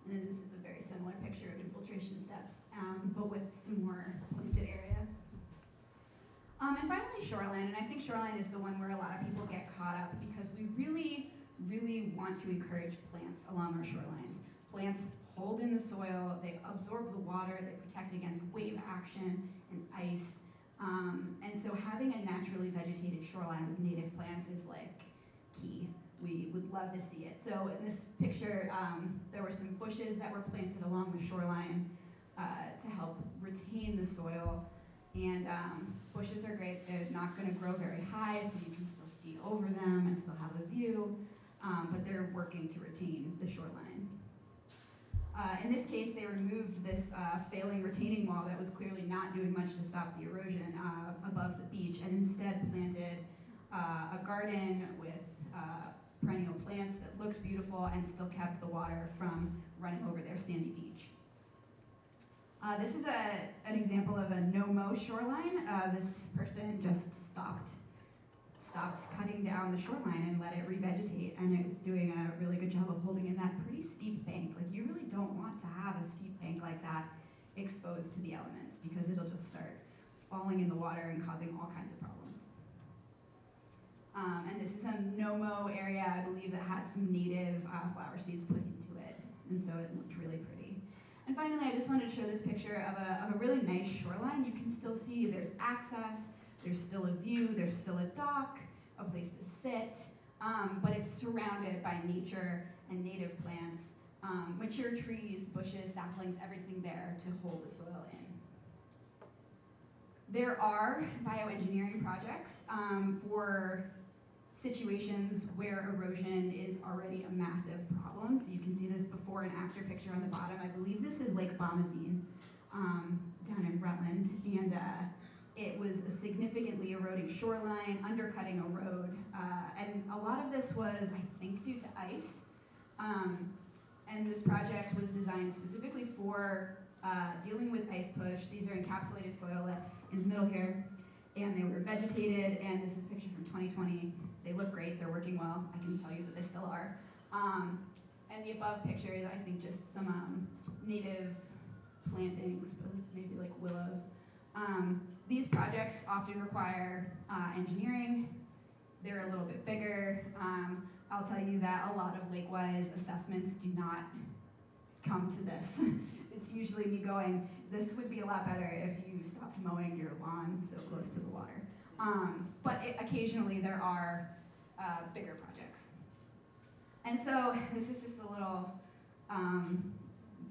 And then this is a very similar picture of infiltration steps, but with some more planted area. And finally, shoreline, and I think shoreline is the one where a lot of people get caught up because we really, really want to encourage plants along our shorelines. Plants hold in the soil, they absorb the water, they protect against wave action and ice. And so having a naturally vegetated shoreline with native plants is like key. We would love to see it. So in this picture, there were some bushes that were planted along the shoreline to help retain the soil. And bushes are great. They're not going to grow very high, so you can still see over them and still have a view, but they're working to retain the shoreline. In this case, they removed this failing retaining wall that was clearly not doing much to stop the erosion above the beach, and instead planted a garden with perennial plants that looked beautiful and still kept the water from running over their sandy beach. This is an example of a no-mow shoreline. This person just stopped cutting down the shoreline and let it revegetate, and it was doing a really good job of holding in that pretty steep bank. Like, you really don't want to have a steep bank like that exposed to the elements because it'll just start falling in the water and causing all kinds of problems. And this no-mow area, I believe, that had some native flower seeds put into it, and so it looked really pretty. And finally, I just wanted to show this picture of a really nice shoreline. You can still see there's access, there's still a view, there's still a dock, a place to sit, but it's surrounded by nature and native plants, mature trees, bushes, saplings, everything there to hold the soil in. There are bioengineering projects for situations where erosion is already a massive problem. So you can see this before and after picture on the bottom. I believe this is Lake Bomazine down in Rutland, and it was a significantly eroding shoreline, undercutting a road, and a lot of this was, I think, due to ice. And this project was designed specifically for dealing with ice push. These are encapsulated soil lifts in the middle here, and they were vegetated, and this is a picture from 2020. They look great, they're working well. I can tell you that they still are. And the above picture is, I think, just some native plantings, maybe like willows. These projects often require engineering. They're a little bit bigger. I'll tell you that a lot of lake-wise assessments do not come to this. It's usually me going, this would be a lot better if you stopped mowing your lawn so close to the water. But occasionally there are bigger projects. And so this is just a little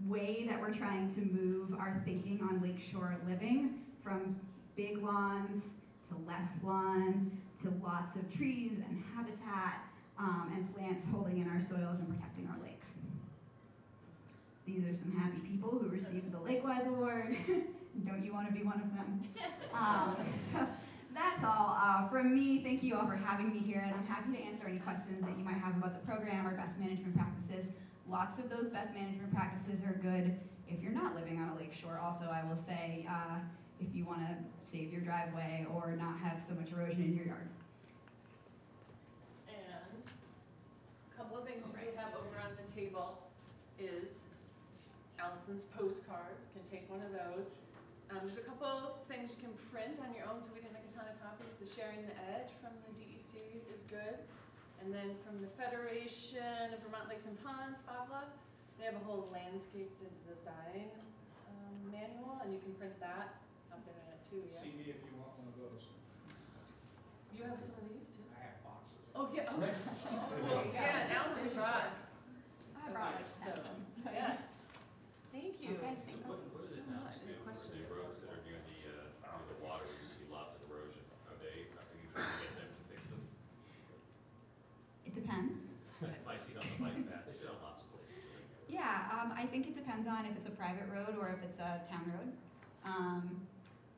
way that we're trying to move our thinking on lakeshore living from big lawns to less lawn to lots of trees and habitat and plants holding in our soils and protecting our lakes. These are some happy people who received the Lakewise Award. Don't you want to be one of them? So that's all from me. Thank you all for having me here, and I'm happy to answer any questions that you might have about the program or best management practices. Lots of those best management practices are good if you're not living on a lakeshore. Also, I will say, if you want to save your driveway or not have so much erosion in your yard. And a couple of things we have over on the table is Allison's postcard. You can take one of those. There's a couple things you can print on your own, so we didn't make a ton of copies. The Sharing the Edge from the DEC is good. And then from the Federation of Vermont Lakes and Ponds, FAVLA, they have a whole landscape design manual, and you can print that on the internet too, yeah? See me if you want one of those. You have some of these too? I have boxes. Oh, yeah. Oh, cool. Yeah, and Allison brought. I brought Okay, it. so, yes. Thank you. Okay. So what are the towns do for the roads that are near the water, where you see lots of erosion? Are you trying to get them to fix them? It depends. I see it on the bike path, I see it on lots of places. Yeah, I think it depends on if it's a private road or if it's a town road.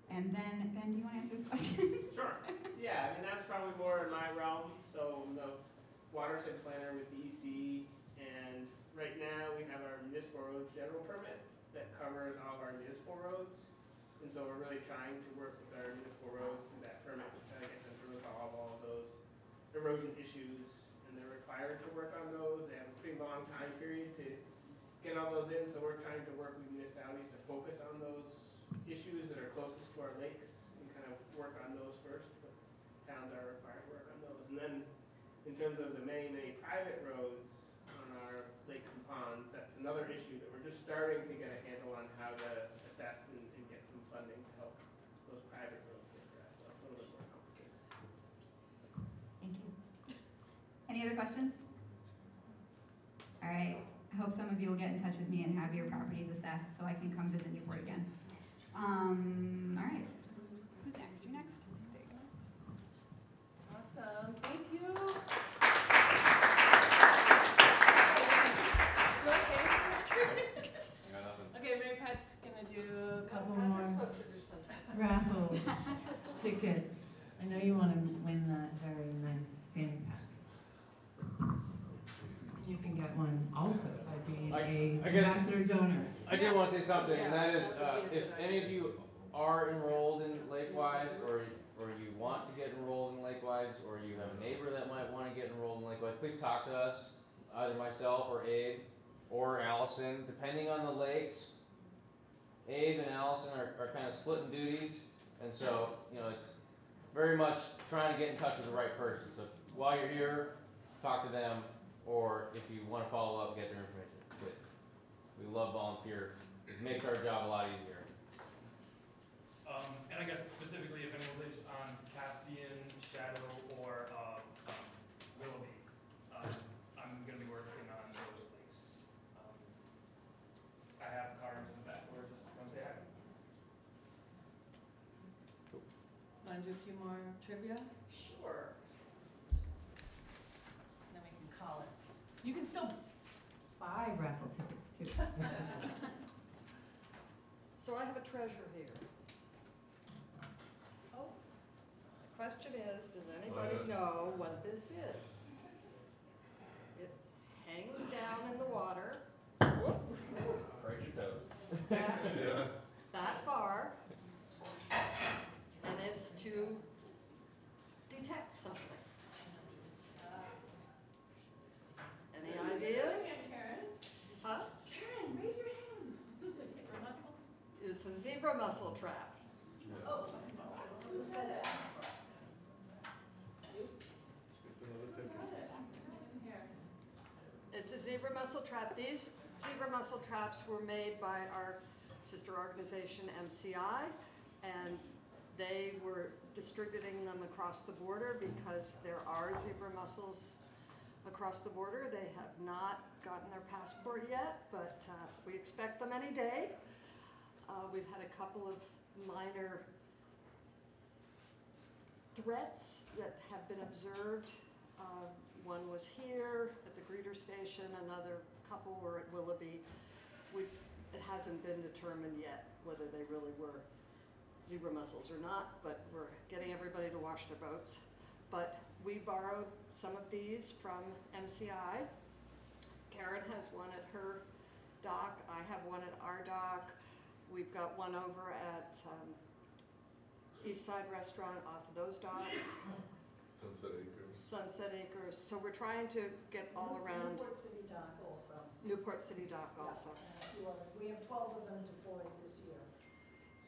And then, Ben, do you want to answer this question? Sure. Yeah, I mean, that's probably more in my realm. So the watershed planner with DEC, and right now we have our municipal roads general permit that covers all of our municipal roads. And so we're really trying to work with our municipal roads through that permit to try to get them to resolve all of those erosion issues. And they're required to work on those. They have a pretty long time period to get all those in. So we're trying to work with municipalities to focus on those issues that are closest to our lakes and kind of work on those first. But towns are required to work on those. And then in terms of the many, many private roads on our lakes and ponds, that's another issue that we're just starting to get a handle on how to assess and get some funding to help those private roads get addressed. So it's a little bit more complicated. Thank you. Any other questions? All right. I hope some of you will get in touch with me and have your properties assessed so I can come visit Newport again. All right. Who's next? You next? There you go. Awesome. Thank you. Okay, Mary Pat's gonna do a couple more raffle tickets. I know you want to win that very nice fanny pack. You can get one also by being I a guess- ambassador donor. I did want to say something, and that is, if any of you are enrolled in Lakewise, or you want to get enrolled in Lakewise, or you have a neighbor that might want to get enrolled in Lakewise, please talk to us, either myself or Abe or Allison, depending on the lakes. Abe and Allison are kind of splitting duties, and so, it's very much trying to get in touch with the right person. So while you're here, talk to them, or if you wanna follow up, get their information. Good. We love volunteer, it makes our job a lot easier. And I guess specifically if anyone lives on Caspian, Shadow, or Willoughby, I'm gonna be working on those lakes. I have cards in the back door, just want to say hi. Want to do a few more trivia? Sure. Then we can call it. You can still Buy raffle tickets too. So I have a treasure here. Oh. The question is, does anybody know what this is? It hangs down in the water. Whoop. Break your toes. That far. And it's to detect something. Any ideas? Karen? Huh? Karen, raise your hand. Zebra mussels? It's a zebra mussel trap. Oh. Who said it? It's another ticket. Here. It's a zebra mussel trap. These zebra mussel traps were made by our sister organization, MCI, and they were distributing them across the border because there are zebra mussels across the border. They have not gotten their passport yet, but we expect them any day. We've had a couple of minor threats that have been observed. One was here at the greeter station, another couple were at Willoughby. It hasn't been determined yet whether they really were zebra mussels or not, but we're getting everybody to wash their boats. But we borrowed some of these from MCI. Karen has one at her dock. I have one at our dock. We've got one over at Eastside Restaurant off of those docks. Sunset Acres. Sunset Acres. So we're trying to get all around. Newport City Dock also. Newport City Dock also. We have 12 of them deployed this year.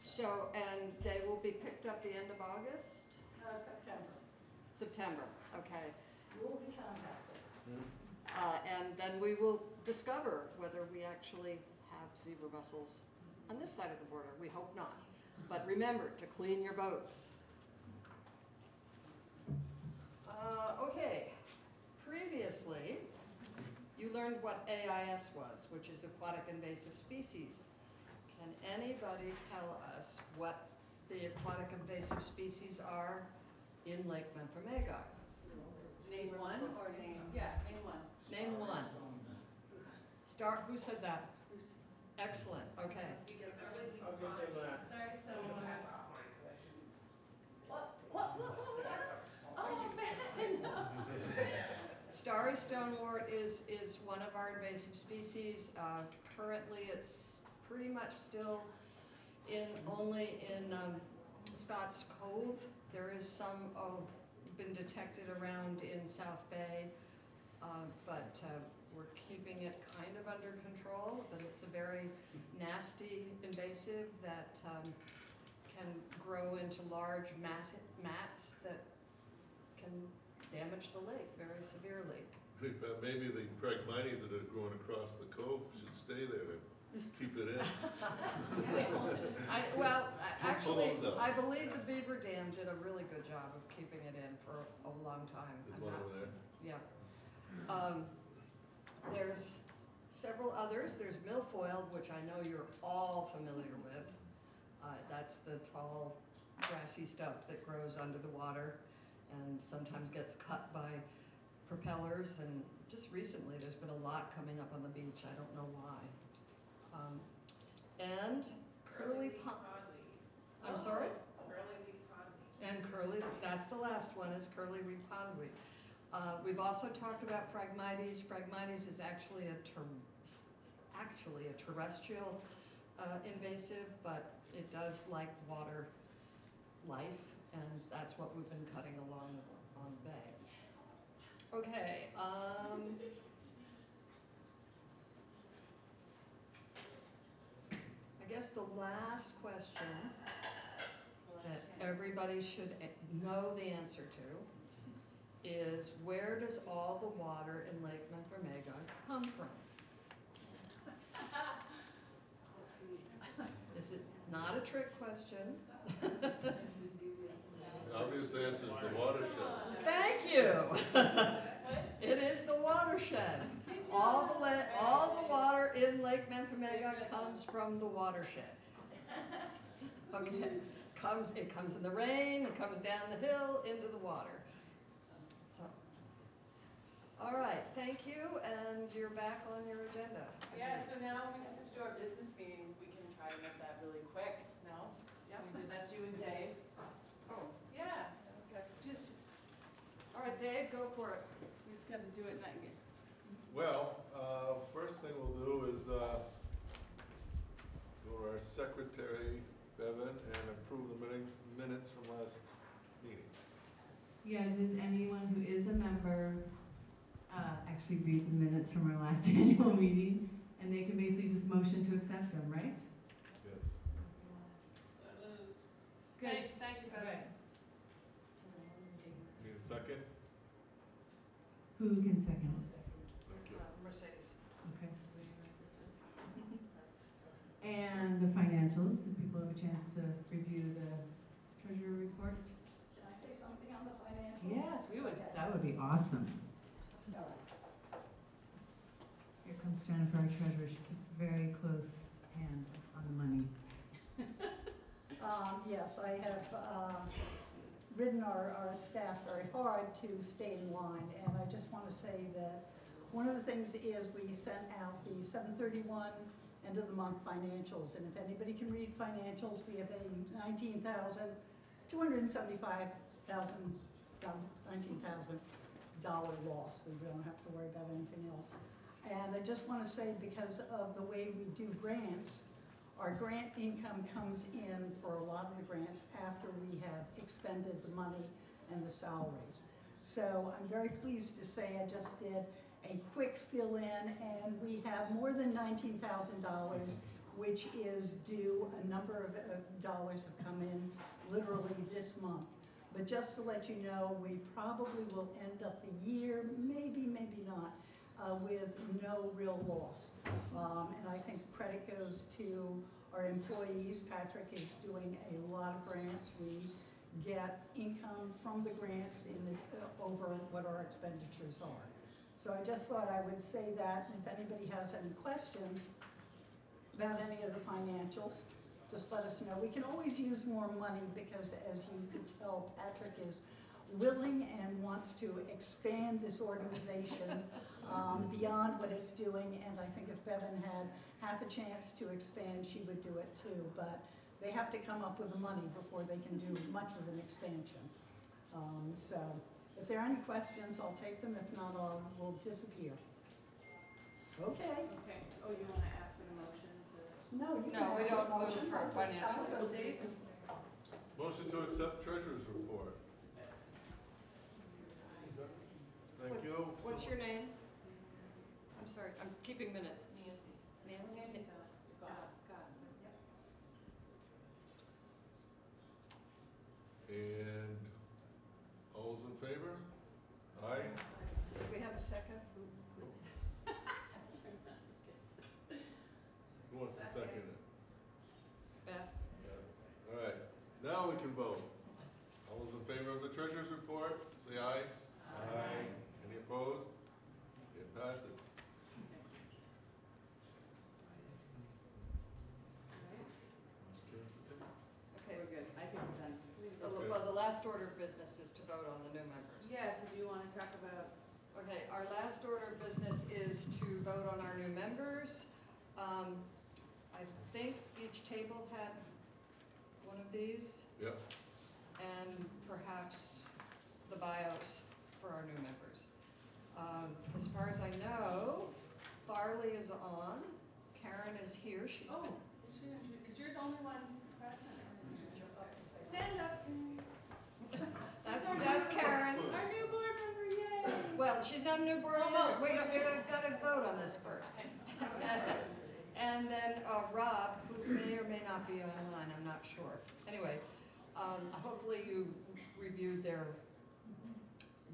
So, and they will be picked up the end of August? September. September, okay. We'll be contacted. And then we will discover whether we actually have zebra mussels on this side of the border. We hope not. But remember to clean your boats. Okay, previously you learned what AIS was, which is Aquatic Invasive Species. Can anybody tell us what the aquatic invasive species are in Lake Memphremagog? Name one or name? Yeah, name one. Name one. Who said that? Excellent, okay. I'll just say last. Sorry, so. Pass off mine, 'cause I shouldn't. What? Oh, man. Starry stonewort is one of our invasive species. Currently, it's pretty much still only in Scott's Cove. There is some been detected around in South Bay, but we're keeping it kind of under control. But it's a very nasty invasive that can grow into large mats that can damage the lake very severely. But maybe the Phragmites that are growing across the cove should stay there to keep it in. Actually, I believe the beaver dam did a really good job of keeping it in for a long time. There's one over there. Yeah. There's several others. There's milfoil, which I know you're all familiar with. That's the tall, grassy stuff that grows under the water and sometimes gets cut by propellers. And just recently, there's been a lot coming up on the beach. I don't know why. And curly pondweed. I'm sorry? Curly leaf pondweed. And curly, that's the last one, is curly leaf pondweed. We've also talked about Phragmites. Phragmites is actually a terrestrial invasive, but it does like water life, and that's what we've been cutting along on the bay. Okay, I guess the last question that everybody should know the answer to is where does all the water in Lake Memphremagog come from? Is it not a trick question? The obvious answer is the watershed. Thank you. It is the watershed. All the water in Lake Memphremagog comes from the watershed. Okay, it comes in the rain, it comes down the hill into the water. So, all right, thank you, and you're back on your agenda. Yeah, so now we just have to do our business meeting. We can try to make that really quick, no? Yep. That's you and Dave. Oh, Yeah, okay. just, All right, Dave, go for it. we just gotta do it night. Well, first thing we'll do is go to our secretary, Bevan, and approve the minutes from last meeting. Yeah, did anyone who is a member actually read the minutes from our last annual meeting? And they can basically just motion to accept them, right? Yes. Good. Thank you, All right. Need a second? Who can second? Thank you. Mercedes. Okay. And the financials, do people have a chance to review the treasurer report? Can I say something on the financials? Yes, we would. Okay. That would be awesome. All right. Here comes Jennifer, our treasurer. She keeps a very close hand on the money. Yes, I have ridden our staff very hard to stay in line, and I just want to say that one of the things is we sent out the 7/31 end of the month financials, and if anybody can read financials, we have a $19,000 loss. We don't have to worry about anything else. And I just want to say, because of the way we do grants, our grant income comes in for a lot of the grants after we have expended the money and the salaries. So I'm very pleased to say I just did a quick fill-in, and we have more than $19,000, which is due. A number of dollars have come in literally this month. But just to let you know, we probably will end up the year, maybe not, with no real loss. And I think credit goes to our employees. Patrick is doing a lot of grants. We get income from the grants over what our expenditures are. So I just thought I would say that, and if anybody has any questions about any of the financials, just let us know. We can always use more money because, as you could tell, Patrick is willing and wants to expand this organization beyond what it's doing, and I think if Bevan had half a chance to expand, she would do it too, but they have to come up with the money before they can do much of an expansion. So if there are any questions, I'll take them. If not, we'll disappear. Okay. Okay, oh, you wanna ask for the motion to? No, you can No, we ask don't a motion. move for financials. So Dave, Motion to accept treasurer's report. Thank you. What's your name? I'm sorry, I'm keeping minutes. Nancy. Nancy? Scott. And all those in favor? Aye. Do we have a second? Who wants to second it? Beth? All right, now we can vote. All those in favor of the treasurer's report, say aye. Aye. Any opposed? It passes. Okay. We're good, I think we're done. Well, the last order of business is to vote on the new members. Yeah, so do you wanna talk about? Okay, our last order of business is to vote on our new members. I think each table had one of these, Yep. and perhaps the bios for our new members. As far as I know, Farley is on, Karen is here, she's Oh, been, because you're the only one present. Stand up. that's Karen. Our new board member, yay! Well, she's not a new board member, Almost. we gotta vote on this first. And then Rob, who may or may not be online, I'm not sure. Anyway, hopefully you reviewed their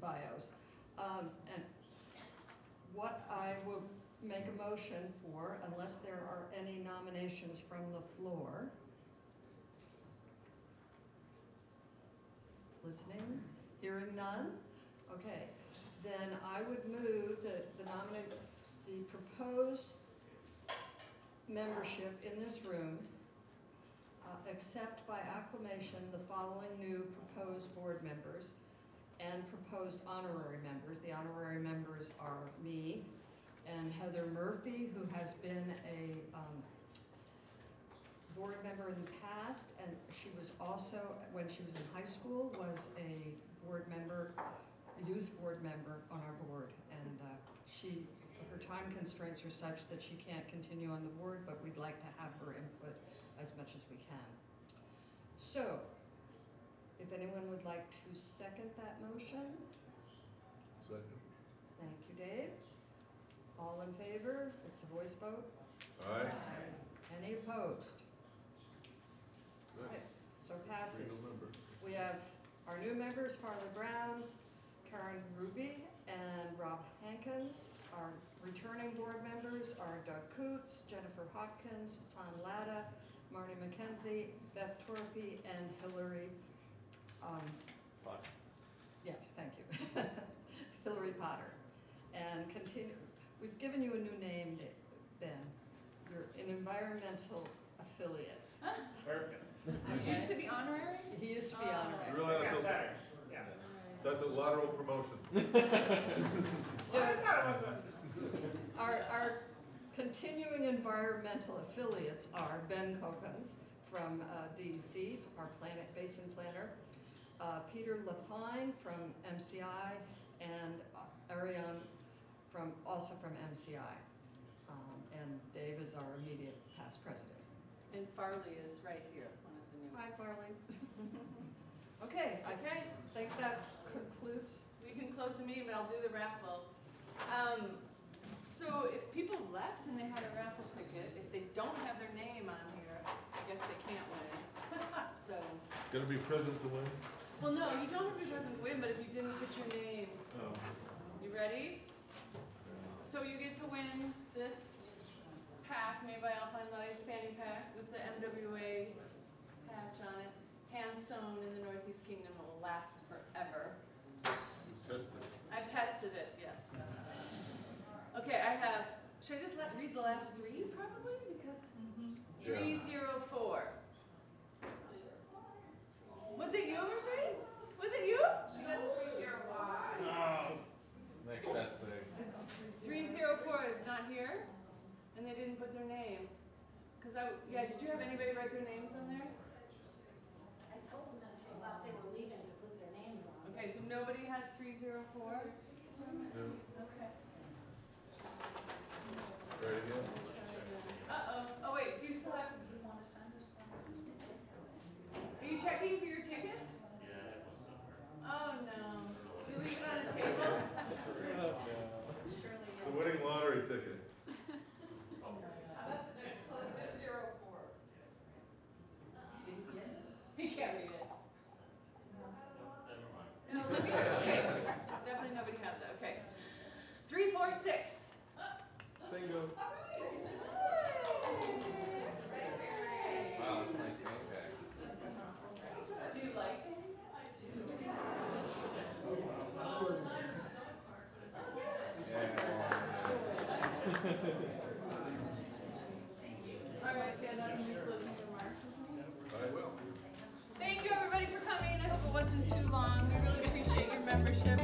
bios. And what I will make a motion for, unless there are any nominations from the floor. Listening, hearing none? Okay, then I would move the proposed membership in this room accept by acclamation the following new proposed board members and proposed honorary members. The honorary members are me and Heather Murphy, who has been a board member in the past, and she was also, when she was in high school, was a board member, a youth board member on our board. And her time constraints are such that she can't continue on the board, but we'd like to have her input as much as we can. So, if anyone would like to second that motion? Second. Thank you, Dave. All in favor? It's a voice vote. Aye. Any opposed? Good. Right, so passes. Three new members. We have our new members, Farley Brown, Karen Ruby, and Rob Hankins. Our returning board members are Doug Coots, Jennifer Hopkins, Tom Latta, Marty McKenzie, Beth Torpy, and Hillary, yes, thank you, Hillary Potter. And we've given you a new name, Ben. You're an environmental affiliate. Perfect. He used to be honorary? He used to be honorary. You realize Got better. Yeah. that's a lateral promotion. So I thought it was our continuing environmental affiliates are Ben Kokens from DEC, our Planet Basin Planner, Peter Lapine from MCI, and Ariane also from MCI. And Dave is our immediate past president. And Farley is right here, one of the new. Hi, Farley. Okay, I Okay, think that concludes. we can close the meeting, but I'll do the raffle. So if people left and they had a raffle ticket, if they don't have their name on here, I guess they can't win. So, Gonna be present to win? well, no, you don't have to be present to win, but if you didn't put your name, Oh. you ready? So you get to win this pack made by Alpine Lights, fanny pack with the MWA patch on it, hand sewn in the Northeast Kingdom. It will last forever. Just the I've tested it, yes. Okay, I have, should I just read the last three probably? Because 304. Was it you, Mercedes? Was it you? She got 301. Oh. Next best thing. 304 is not here, and they didn't put their name. Did you have anybody write their names on there? I told them that if they thought they were leaving to put their names on. Okay, so nobody has 304? No. Okay. Ready again? Uh-oh. Oh, wait, do you still have, are you checking for your tickets? Yeah, I have one somewhere. Oh, no. Did you leave it on a table? It's a winning lottery ticket. He can't read it. Never mind. No, let me, okay. Definitely nobody has it, okay. 346. Bingo. Wow, that's a nice name tag. Do you like it? All right, stand up and do closing remarks with me. I will. Thank you, everybody, for coming. I hope it wasn't too long. We really appreciate your membership.